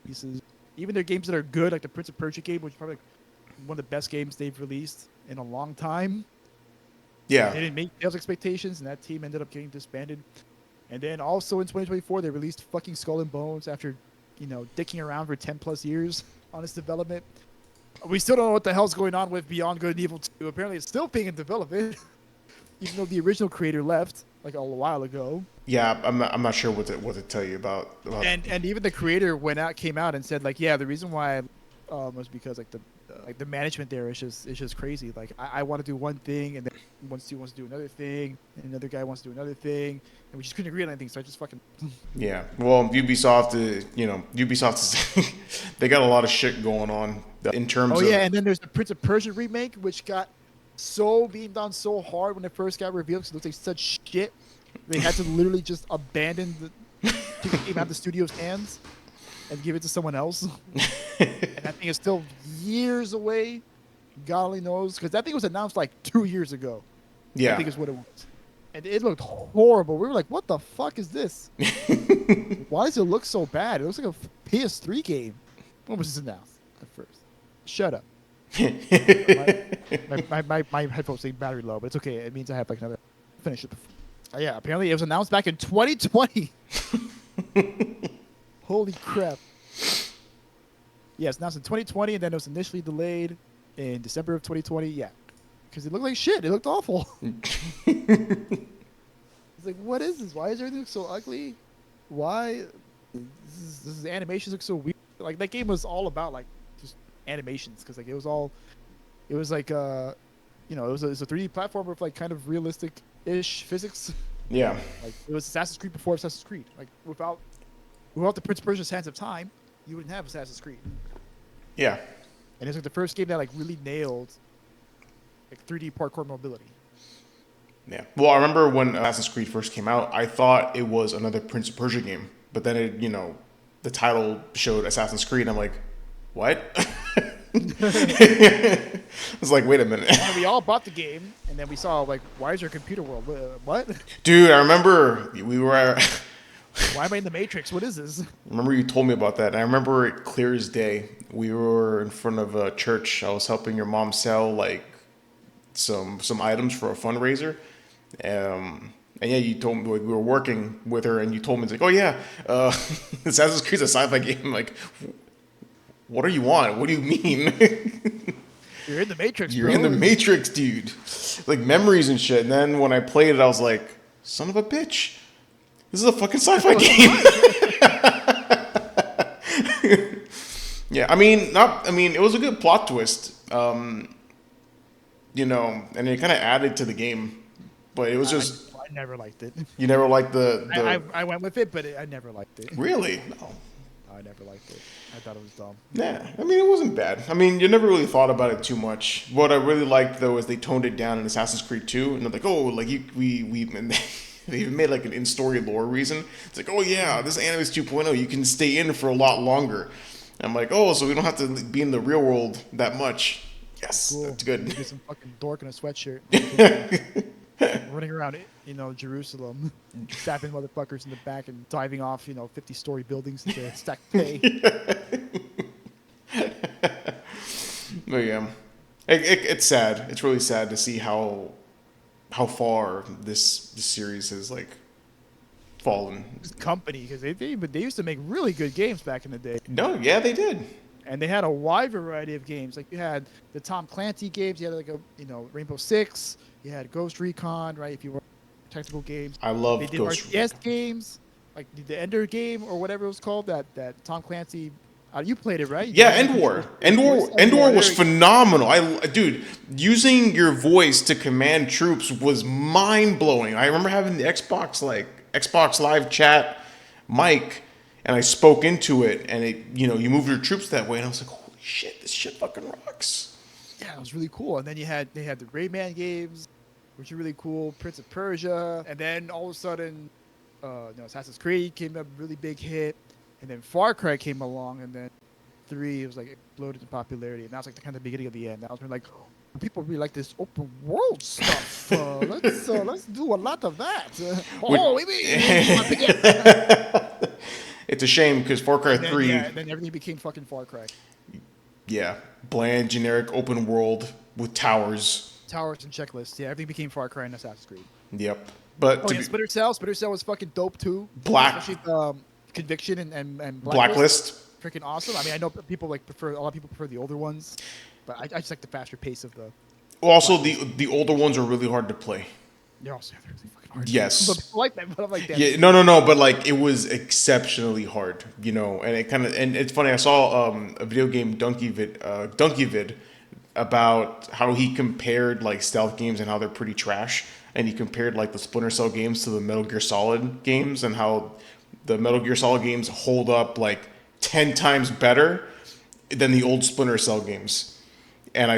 pieces. Even their games that are good, like the Prince of Persia game, which is probably like one of the best games they've released in a long time. Yeah. They didn't meet sales expectations, and that team ended up getting disbanded. And then also in 2024, they released fucking Skull and Bones after, dicking around for 10 plus years on its development. We still don't know what the hell's going on with Beyond Good and Evil 2. Apparently, it's still being in development, even though the original creator left like a while ago. Yeah. I'm not sure what to tell you about. And even the creator came out and said like, yeah, the reason why was because like the management there is just crazy. Like I want to do one thing, and then wants to do another thing, and another guy wants to do another thing, and we just couldn't agree on anything. So I just fucking Yeah. Well, Ubisoft Ubisoft is they got a lot of shit going on in terms oh of. yeah, and then there's the Prince of Persia remake, which got so beamed on so hard when it first got revealed because it looked like such shit. They had to literally just abandon the game out of the studio's hands and give it to someone else. And that thing is still years away. God only knows, because that thing was announced like 2 years ago. Yeah. I think is what it was. And it looked horrible. We were like, what the fuck is this? Why does it look so bad? It looks like a PS3 game. When was this announced at first? Shut up. my headphones say battery low, but it's okay. It means I have like another finish it before. Yeah, apparently it was announced back in 2020. Holy crap. Yeah, it's announced in 2020, and then it was initially delayed in December of 2020. Yeah, because it looked like shit. It looked awful. It's like, what is this? Why is everything look so ugly? Why? This animations look so weird. Like that game was all about like just animations, because like it was like it was a 3D platformer with like kind of realistic-ish physics. Yeah. Like it was Assassin's Creed before Assassin's Creed. Like without the Prince of Persia's Sands of Time, you wouldn't have Assassin's Creed. Yeah. And it's like the first game that like really nailed like 3D parkour mobility. Yeah. Well, I remember when Assassin's Creed first came out, I thought it was another Prince of Persia game, but then the title showed Assassin's Creed, and I'm like, what? I was like, wait a minute. And we all bought the game, and then we saw like, why is your computer world? What? Dude, I remember we were. Why am I in the Matrix? What is this? Remember you told me about that, and I remember it clear as day. We were in front of a church. I was helping your mom sell like some items for a fundraiser. And yeah, you told me we were working with her, and you told me it's like, oh yeah, Assassin's Creed's a sci-fi game. Like, what do you want? What do you mean? You're in the Matrix. You're bro. in the Matrix, dude. Like memories and shit. And then when I played it, I was like, son of a bitch. This is a fucking sci-fi game. Yeah, I mean, it was a good plot twist. And it kind of added to the game, but it was just. I never liked it. You never liked the. I went with it, but I never liked it. Really? No. I never liked it. I thought it was dumb. Yeah, I mean, it wasn't bad. I mean, you never really thought about it too much. What I really liked though is they toned it down in Assassin's Creed 2, and they're like, oh, like they even made like an in-story lore reason. It's like, oh yeah, this anime is 2.0. You can stay in for a lot longer. And I'm like, oh, so we don't have to be in the real world that much. Yes, Cool. that's good. Get some fucking dork in a sweatshirt. Running around, Jerusalem, stabbing motherfuckers in the back and diving off, 50-story buildings to stack pay. But yeah, it's sad. It's really sad to see how far this series has like fallen. This company, because they used to make really good games back in the day. No, yeah, they did. And they had a wide variety of games. Like you had the Tom Clancy games, you had like Rainbow Six, you had Ghost Recon, right? If you were technical games. I They love did Ghost. RTS games, like the Ender game or whatever it was called. That Tom Clancy. You played it, right? Yeah, You End control War. your voice. End End War. War There was we go. phenomenal. Dude, using your voice to command troops was mind blowing. I remember having the Xbox Live chat mic, and I spoke into it, and you move your troops that way, and I was like, holy shit, this shit fucking rocks. Yeah, it was really cool. And then they had the Rayman games, which are really cool. Prince of Persia, and then all of a sudden, Assassin's Creed came up really big hit, and then Far Cry came along, and then 3 it was like exploded in popularity, and that was like the kind of beginning of the end. That was when like people really like this open world stuff. Let's do a lot of that. Which- it's a shame because Far Cry And then 3, and then everything became fucking Far Cry. yeah, bland, generic, open world with towers. Towers and checklists. Yeah, everything became Far Cry and Assassin's Creed. Yep. But Oh to yeah, be, Splinter Cell. Splinter Cell was fucking dope too. Black Especially Conviction and Blacklist. Freaking awesome. I mean, I know people prefer a lot of people prefer the older ones, but I just like the faster pace of the. Also, the older ones are really hard to play. They're really fucking hard. Yes. But people like that, but I'm like that. Yeah, no, but like it was exceptionally hard, and it's funny. I saw a video game donkey vid about how he compared like stealth games and how they're pretty trash, and he compared like the Splinter Cell games to the Metal Gear Solid games and how the Metal Gear Solid games hold up like 10 times better than the old Splinter Cell games. And I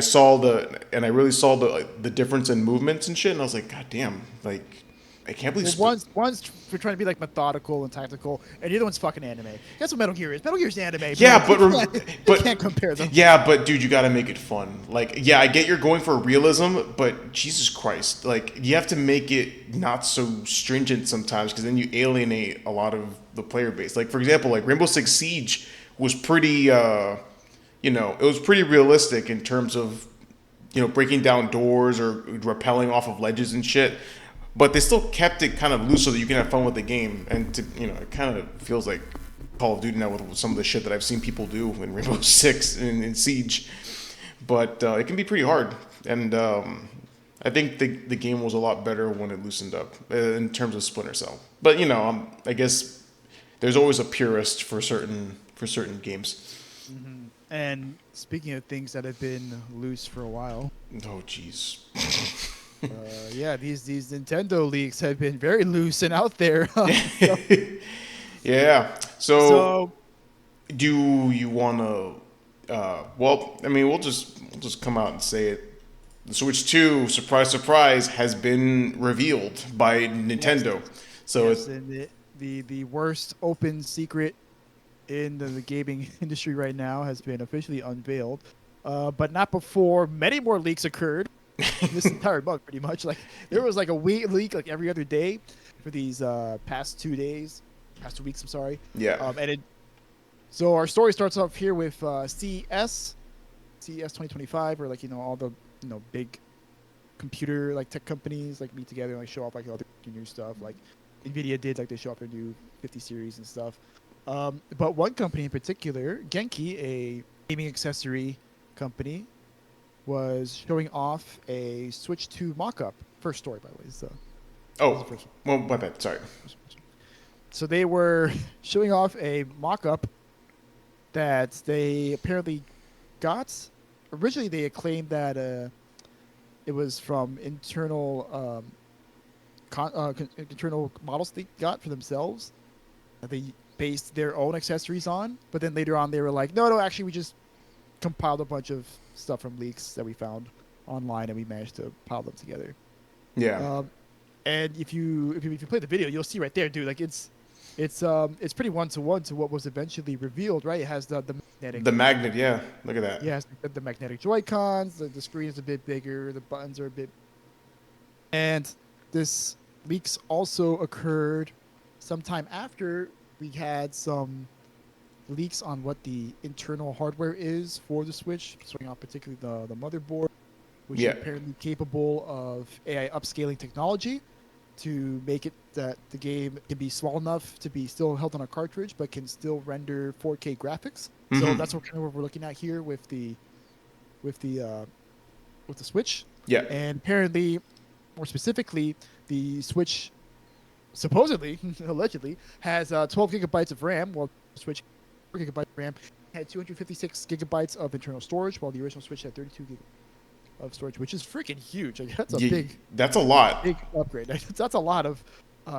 really saw the difference in movements and shit, and I was like, God damn, like I can't believe. One's for trying to be like methodical and tactical, and the other one's fucking anime. That's what Metal Gear is. Metal Gear's anime. Yeah, you can't compare them. Yeah, but dude, you got to make it fun. Like, yeah, I get you're going for realism, but Jesus Christ, like you have to make it not so stringent sometimes, because then you alienate a lot of the player base. Like for example, like Rainbow Six Siege was pretty. It was pretty realistic in terms of, breaking down doors or rappelling off of ledges and shit. But they still kept it kind of loose so that you can have fun with the game. And, it kind of feels like Call of Duty now with some of the shit that I've seen people do in Rainbow Six and in Siege. But it can be pretty hard. And I think the game was a lot better when it loosened up in terms of Splinter Cell. But, I guess there's always a purist for certain games. Mm-hmm. And speaking of things that have been loose for a while. Oh, jeez. Yeah, these Nintendo leaks have been very loose and out there. Yeah. So, do you want to? Well, I mean, we'll just come out and say it. The Switch 2, surprise, surprise, has been revealed by Nintendo. Yes. So yes, and the worst open secret in the gaming industry right now has been officially unveiled, but not before many more leaks occurred. This entire month, pretty much. Like there was like a leak like every other day for these past 2 weeks. I'm sorry. Yeah. So our story starts off here with CES 2025, where all the big computer like tech companies like meet together and like show off like all the new stuff. Like Nvidia did, like they show off their new 50 series and stuff. But one company in particular, Genki, a gaming accessory company, was showing off a Switch 2 mock-up. First story, by the way. Well, my bad. Sorry. So they were showing off a mock-up that they apparently got. Originally, they claimed that it was from internal internal models they got for themselves that they based their own accessories on. But then later on, they were like, no, actually, we just compiled a bunch of stuff from leaks that we found online, and we managed to pile them together. Yeah. And if you play the video, you'll see right there, dude. Like it's pretty 1-to-1 to what was eventually revealed, right? It has the magnetic. The magnet, yeah. Look at that. Yeah, the magnetic Joy-Cons. The screen is a bit bigger. The buttons are a bit. And this leaks also occurred sometime after we had some leaks on what the internal hardware is for the Switch, showing off particularly the motherboard, which is apparently capable of AI upscaling technology to make it that the game can be small enough to be still held on a cartridge, but can still render 4K graphics. Mm-hmm. So that's what we're looking at here with the Switch. Yeah. And apparently, more specifically, the Switch supposedly, allegedly, has 12 gigabytes of RAM, while the Switch 4 gigabytes of RAM had 256 gigabytes of internal storage, while the original Switch had 32 gigabytes of storage, which is freaking huge. Like, that's a That's a lot. big upgrade. That's a lot of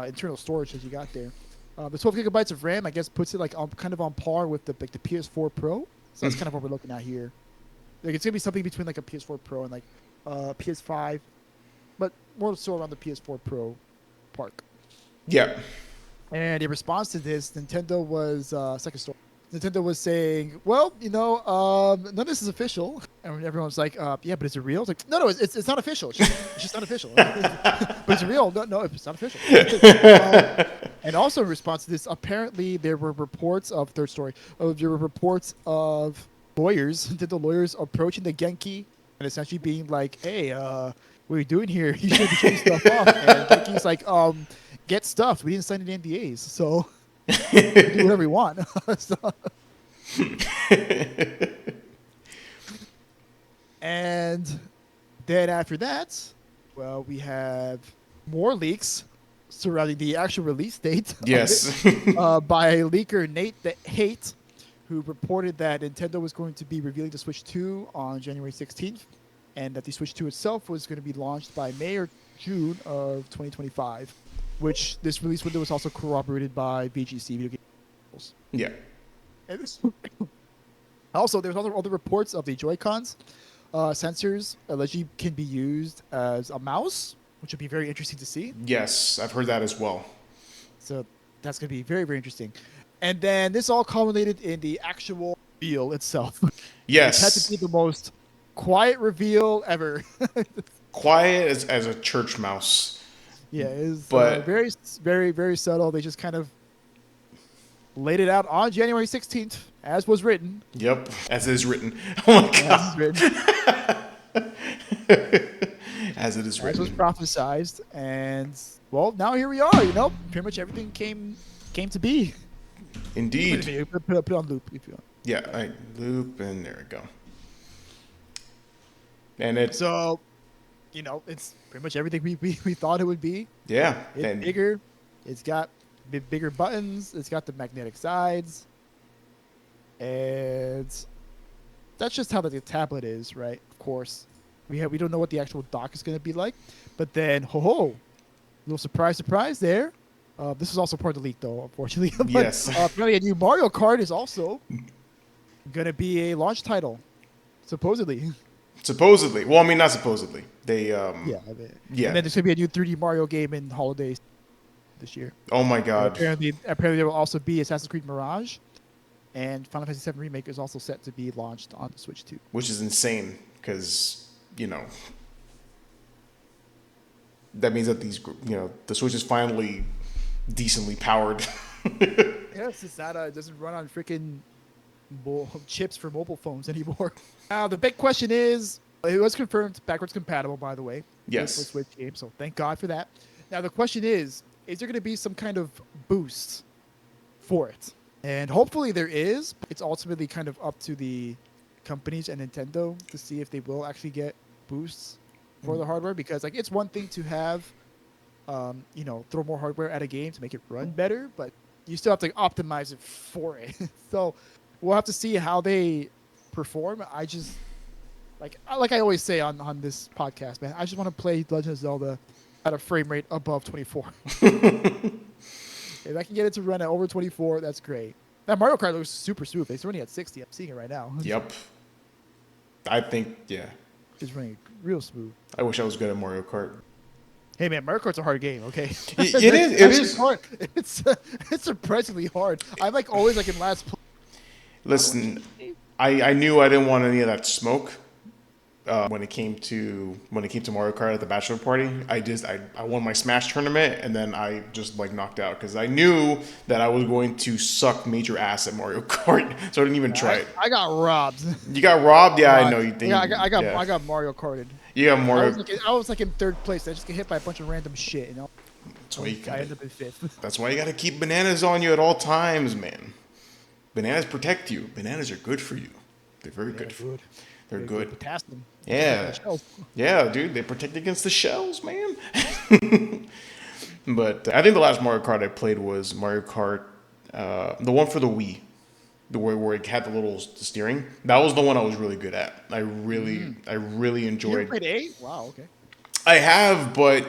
internal storage that you got there. The 12 gigabytes of RAM, I guess, puts it like kind of on par with the PS4 Pro. So that's kind of what we're looking at here. Like, it's gonna be something between like a PS4 Pro and like PS5, but more so around the PS4 Pro park. Yeah. And in response to this, Nintendo was second story. Nintendo was saying, "Well, none of this is official." And everyone's like, "Yeah, but is it real?" It's like, "No, it's not official. It's just not official. But it's real. No, it's not official." And also in response to this, apparently there were reports of lawyers, Nintendo lawyers, approaching the Genki and essentially being like, "Hey, what are you doing here? You should be taking stuff off." And Genki's like, "Get stuffed. We didn't sign any NDAs, so." Do whatever you want. So, and then after that, well, we have more leaks surrounding the actual release date. Yes. By leaker Nate the Hate, who reported that Nintendo was going to be revealing the Switch 2 on January 16th, and that the Switch 2 itself was going to be launched by May or June of 2025. Which this release window was also corroborated by VGC Video Games. Yeah. And also, there's other reports of the Joy-Cons sensors allegedly can be used as a mouse, which would be very interesting to see. Yes, I've heard that as well. So that's going to be very, very interesting. And then this all culminated in the actual reveal itself. Yes. It had to be the most quiet reveal ever. Quiet as a church mouse. Yeah, it's but very, very, very subtle. They just kind of laid it out on January 16th, as was written. Yep, as it is written. Oh my god. As it is written. As was prophesized, and well, now here we are. Pretty much everything came to be. Indeed. Put it on loop if you want. Yeah, loop, and there we go. And it's it's pretty much everything we thought it would be. Yeah. It's bigger. It's got bigger buttons. It's got the magnetic sides. And that's just how the tablet is, right? Of course. We don't know what the actual dock is going to be like. But then, little surprise there. This is also part of the leak, though, unfortunately. But, yes. Apparently a new Mario Kart is also going to be a launch title, supposedly. Supposedly. Well, I mean, not supposedly. They, yeah. Yeah. And then there's going to be a new 3D Mario game in holidays this year. Oh, my God. Apparently there will also be Assassin's Creed Mirage. And Final Fantasy VII Remake is also set to be launched on the Switch 2. Which is insane, because, that means that the Switch is finally decently powered. Yes, it's not. It doesn't run on freaking chips for mobile phones anymore. Now the big question is, it was confirmed backwards compatible, by the way. Yes. With Switch game, so thank God for that. Now the question is there going to be some kind of boost for it? And hopefully there is. It's ultimately kind of up to the companies and Nintendo to see if they will actually get boosts for the hardware, because it's one thing to have throw more hardware at a game to make it run better, but you still have to optimize it for it. So we'll have to see how they perform. I just like I always say on this podcast, man, I just want to play Legend of Zelda at a frame rate above 24. If I can get it to run at over 24, that's great. That Mario Kart looks super smooth. It's running at 60. I'm seeing it right now. Yep. I think, yeah. It's running real smooth. I wish I was good at Mario Kart. Hey man, Mario Kart's a hard game. Okay, it is. It is hard. It's surprisingly hard. I'm always in last place. Listen, I knew I didn't want any of that smoke when it came to Mario Kart at the bachelor party. I won my Smash tournament, and then I just knocked out because I knew that I was going to suck major ass at Mario Kart, so I didn't even try it. I got robbed. You got robbed? Yeah, I know you think. Yeah, I got Mario Karted. You got Mario. I was in third place. I just get hit by a bunch of random shit. That's why I ended up in fifth. That's why you got to keep bananas on you at all times, man. Bananas protect you. Bananas are good for you. They're very good. They're They good. potassium. Yeah. Shells. Yeah, dude, they protect against the shells, man. But I think the last Mario Kart I played was Mario Kart, the one for the Wii, the where it had the little steering. That was the one I was really good at. I really You ever enjoyed. played 8? Wow. Okay. I have, but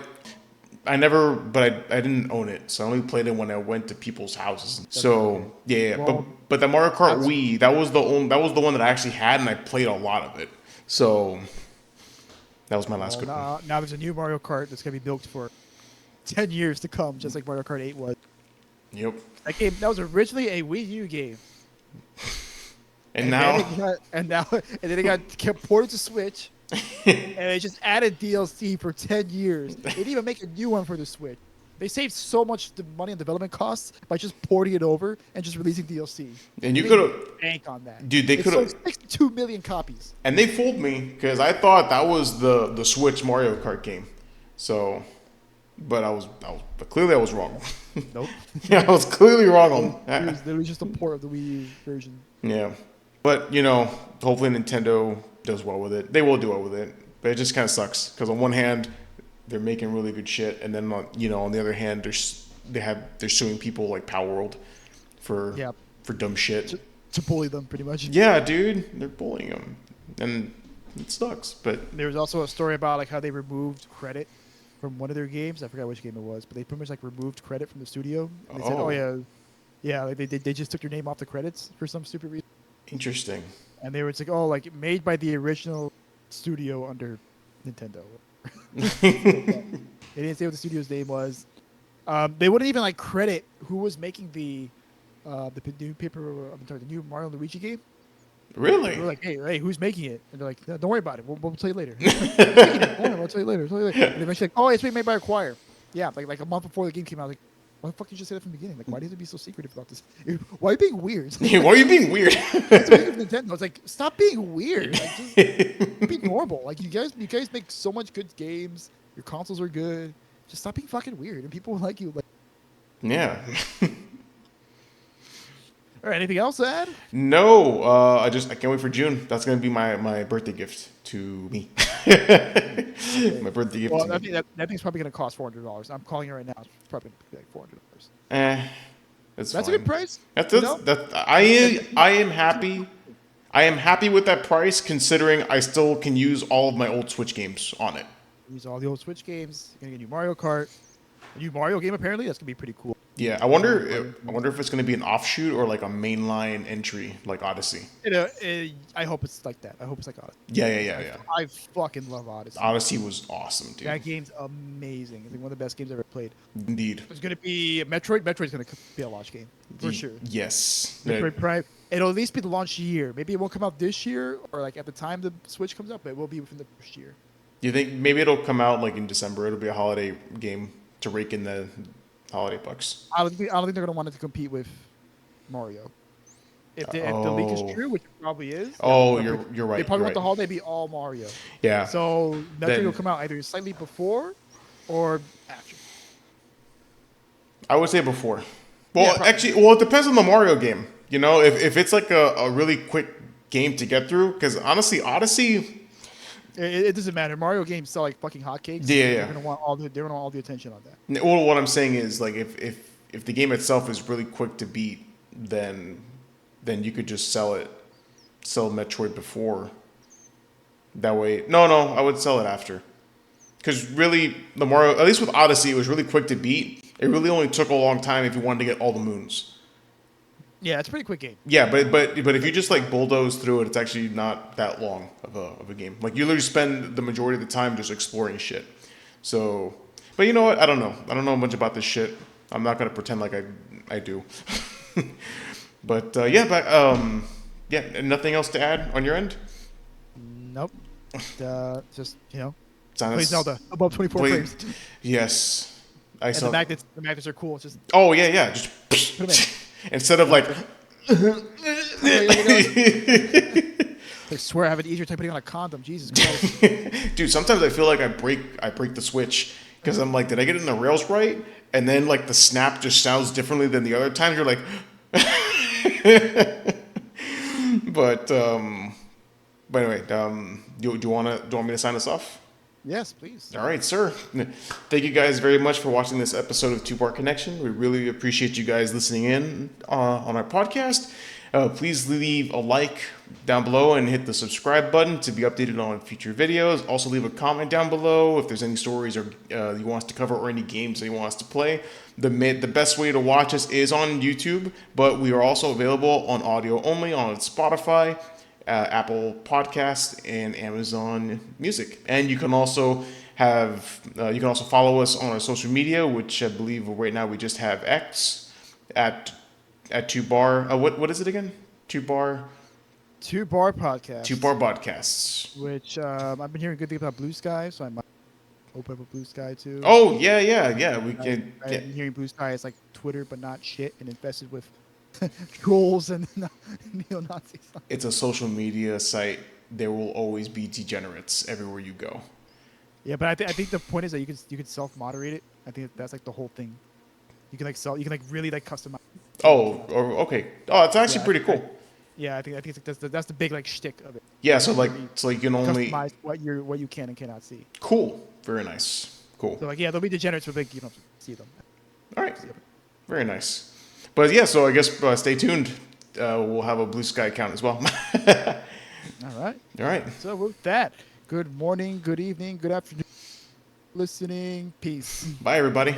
I didn't own it, so I only played it when I went to people's houses. Okay. Okay. So yeah, Well, but the Mario Kart that's Wii, that was the one that I actually had, and I played a lot of it. So that was my last well good one. now there's a new Mario Kart that's gonna be built for 10 years to come, just like Mario Kart 8 was. Yep. That was originally a Wii U game, And then now, it got and then it got kept ported to Switch, and they just added DLC for 10 years. They didn't even make a new one for the Switch. They saved so much money on development costs by just porting it over and just releasing DLC. and you They could made have, bank on that. dude. They It could sold have, 62 million copies. and they fooled me because I thought that was the Switch Mario Kart game. So, but but clearly I was wrong. Nope. Yeah, I was clearly wrong on It that. was literally just a port of the Wii U version. Yeah, but hopefully Nintendo does well with it. They will do well with it, but it just kind of sucks because on one hand, they're making really good shit, and then on the other hand, they're suing people like Power World for Yeah. for dumb shit. To bully them, pretty much. Yeah, dude, they're bullying them, and it sucks. But There was also a story about like how they removed credit from one of their games. I forgot which game it was, but they pretty much like removed credit from the studio. And they said, Oh. "Oh yeah, yeah." Like they just took your name off the credits for some stupid reason. interesting. And they were just like, "Oh, like made by the original studio under Nintendo." They didn't say what the studio's name was. They wouldn't even like credit who was making the new the new Mario and Luigi game. Really? They were like, hey, who's making it? And they're like, no, don't worry about it. We'll tell you later. I'll tell you later. And eventually, like, oh, it's being made by Acquire. Yeah, like a month before the game came out, like, why the fuck did you just say that from the beginning? Like, why do you have to be so secretive about this? Why are you being weird? Why are you being weird? That's what Nintendo. It's like, stop being weird. Like, just be normal. Like, you guys make so much good games. Your consoles are good. Just stop being fucking weird, and people will like you. Like, Yeah. all right, anything else to add? No, I can't wait for June. That's gonna be my birthday gift to me. My birthday gift. Well, to I me. think that thing's probably going to cost $400. I'm calling it right now. It's probably going to be like $400. That's That's fine. a good price. That's, you know? I am happy. I am happy with that price, considering I still can use all of my old Switch games on it. Use all the old Switch games. You're going to get a new Mario Kart. A new Mario game, apparently. That's going to be pretty cool. Yeah, I wonder if it's going to be an offshoot or like a mainline entry like Odyssey. I hope it's like that. I hope it's like Odyssey. Yeah. I fucking love Odyssey. Odyssey was awesome, dude. That game's amazing. It's like one of the best games I've ever played. Indeed. There's going to be Metroid. Metroid's going to be a launch game. For sure. Yes. Metroid Prime. It'll at least be the launch year. Maybe it won't come out this year or like at the time the Switch comes out, but it will be within the first year. You think maybe it'll come out like in December? It'll be a holiday game to rake in the holiday bucks. I don't think they're going to want it to compete with Mario. If the leak is true, which it probably is. Oh, you're right. They probably you're want the right. holiday to be all Mario. Yeah. So Metroid Then- will come out either slightly before or after. I would say before. Well, Yeah, probably. actually, it depends on the Mario game. You know, if it's like a really quick game to get through, because honestly, Odyssey. It doesn't matter. Mario games sell like fucking hotcakes. Yeah. They're gonna want all the attention on that. Well, what I'm saying is like if the game itself is really quick to beat, then you could just sell Metroid before. That way, no, I would sell it after. Because really, the Mario, at least with Odyssey, it was really quick to beat. It really only took a long time if you wanted to get all the moons. Yeah, it's a pretty quick game. Yeah, but if you just like bulldoze through it, it's actually not that long of a game. Like you literally spend the majority of the time just exploring shit. So, but you know what? I don't know. I don't know much about this shit. I'm not gonna pretend like I do. But yeah. Nothing else to add on your end. Nope. Just Sounds- play Zelda above 24 play- frames. Yes, I And saw. the magnets are cool. It's just Oh yeah. Just put them in. instead of like. I swear I have an easier time putting on a condom. Jesus Christ. Dude, sometimes I feel like I break the switch because I'm like, did I get it in the rails right? And then like the snap just sounds differently than the other times. You're like, but But anyway, do you want me to sign us off? Yes, please. All right, sir. Thank you guys very much for watching this episode of Two Bar Connection. We really appreciate you guys listening in on our podcast. Please leave a like down below and hit the subscribe button to be updated on future videos. Also, leave a comment down below if there's any stories or you want us to cover or any games that you want us to play. The best way to watch us is on YouTube, but we are also available on audio only on Spotify, Apple Podcasts, and Amazon Music. And you can also follow us on our social media, which I believe right now we just have X at Two Bar. What is it again? Two Bar Podcast. Two Bar Podcasts. Which I've been hearing good things about Blue Sky, so I might open up a Blue Sky too. Oh yeah. We can. I've been hearing Blue Sky is like Twitter, but not shit, and infested with trolls and neo-Nazis. It's a social media site. There will always be degenerates everywhere you go. Yeah, but I think the point is that you can self-moderate it. I think that's like the whole thing. You can really customize. Oh, okay. Oh, it's actually pretty cool. I think it's like that's the big like shtick of it. Yeah, so you can only customize what you can and cannot see. Cool. Very nice. Cool. So there'll be degenerates, but you don't see them. All right. Very nice. But yeah, so I guess stay tuned. We'll have a Blue Sky account as well. All right. All right. So with that, good morning, good evening, good afternoon, listening. Peace. Bye, everybody.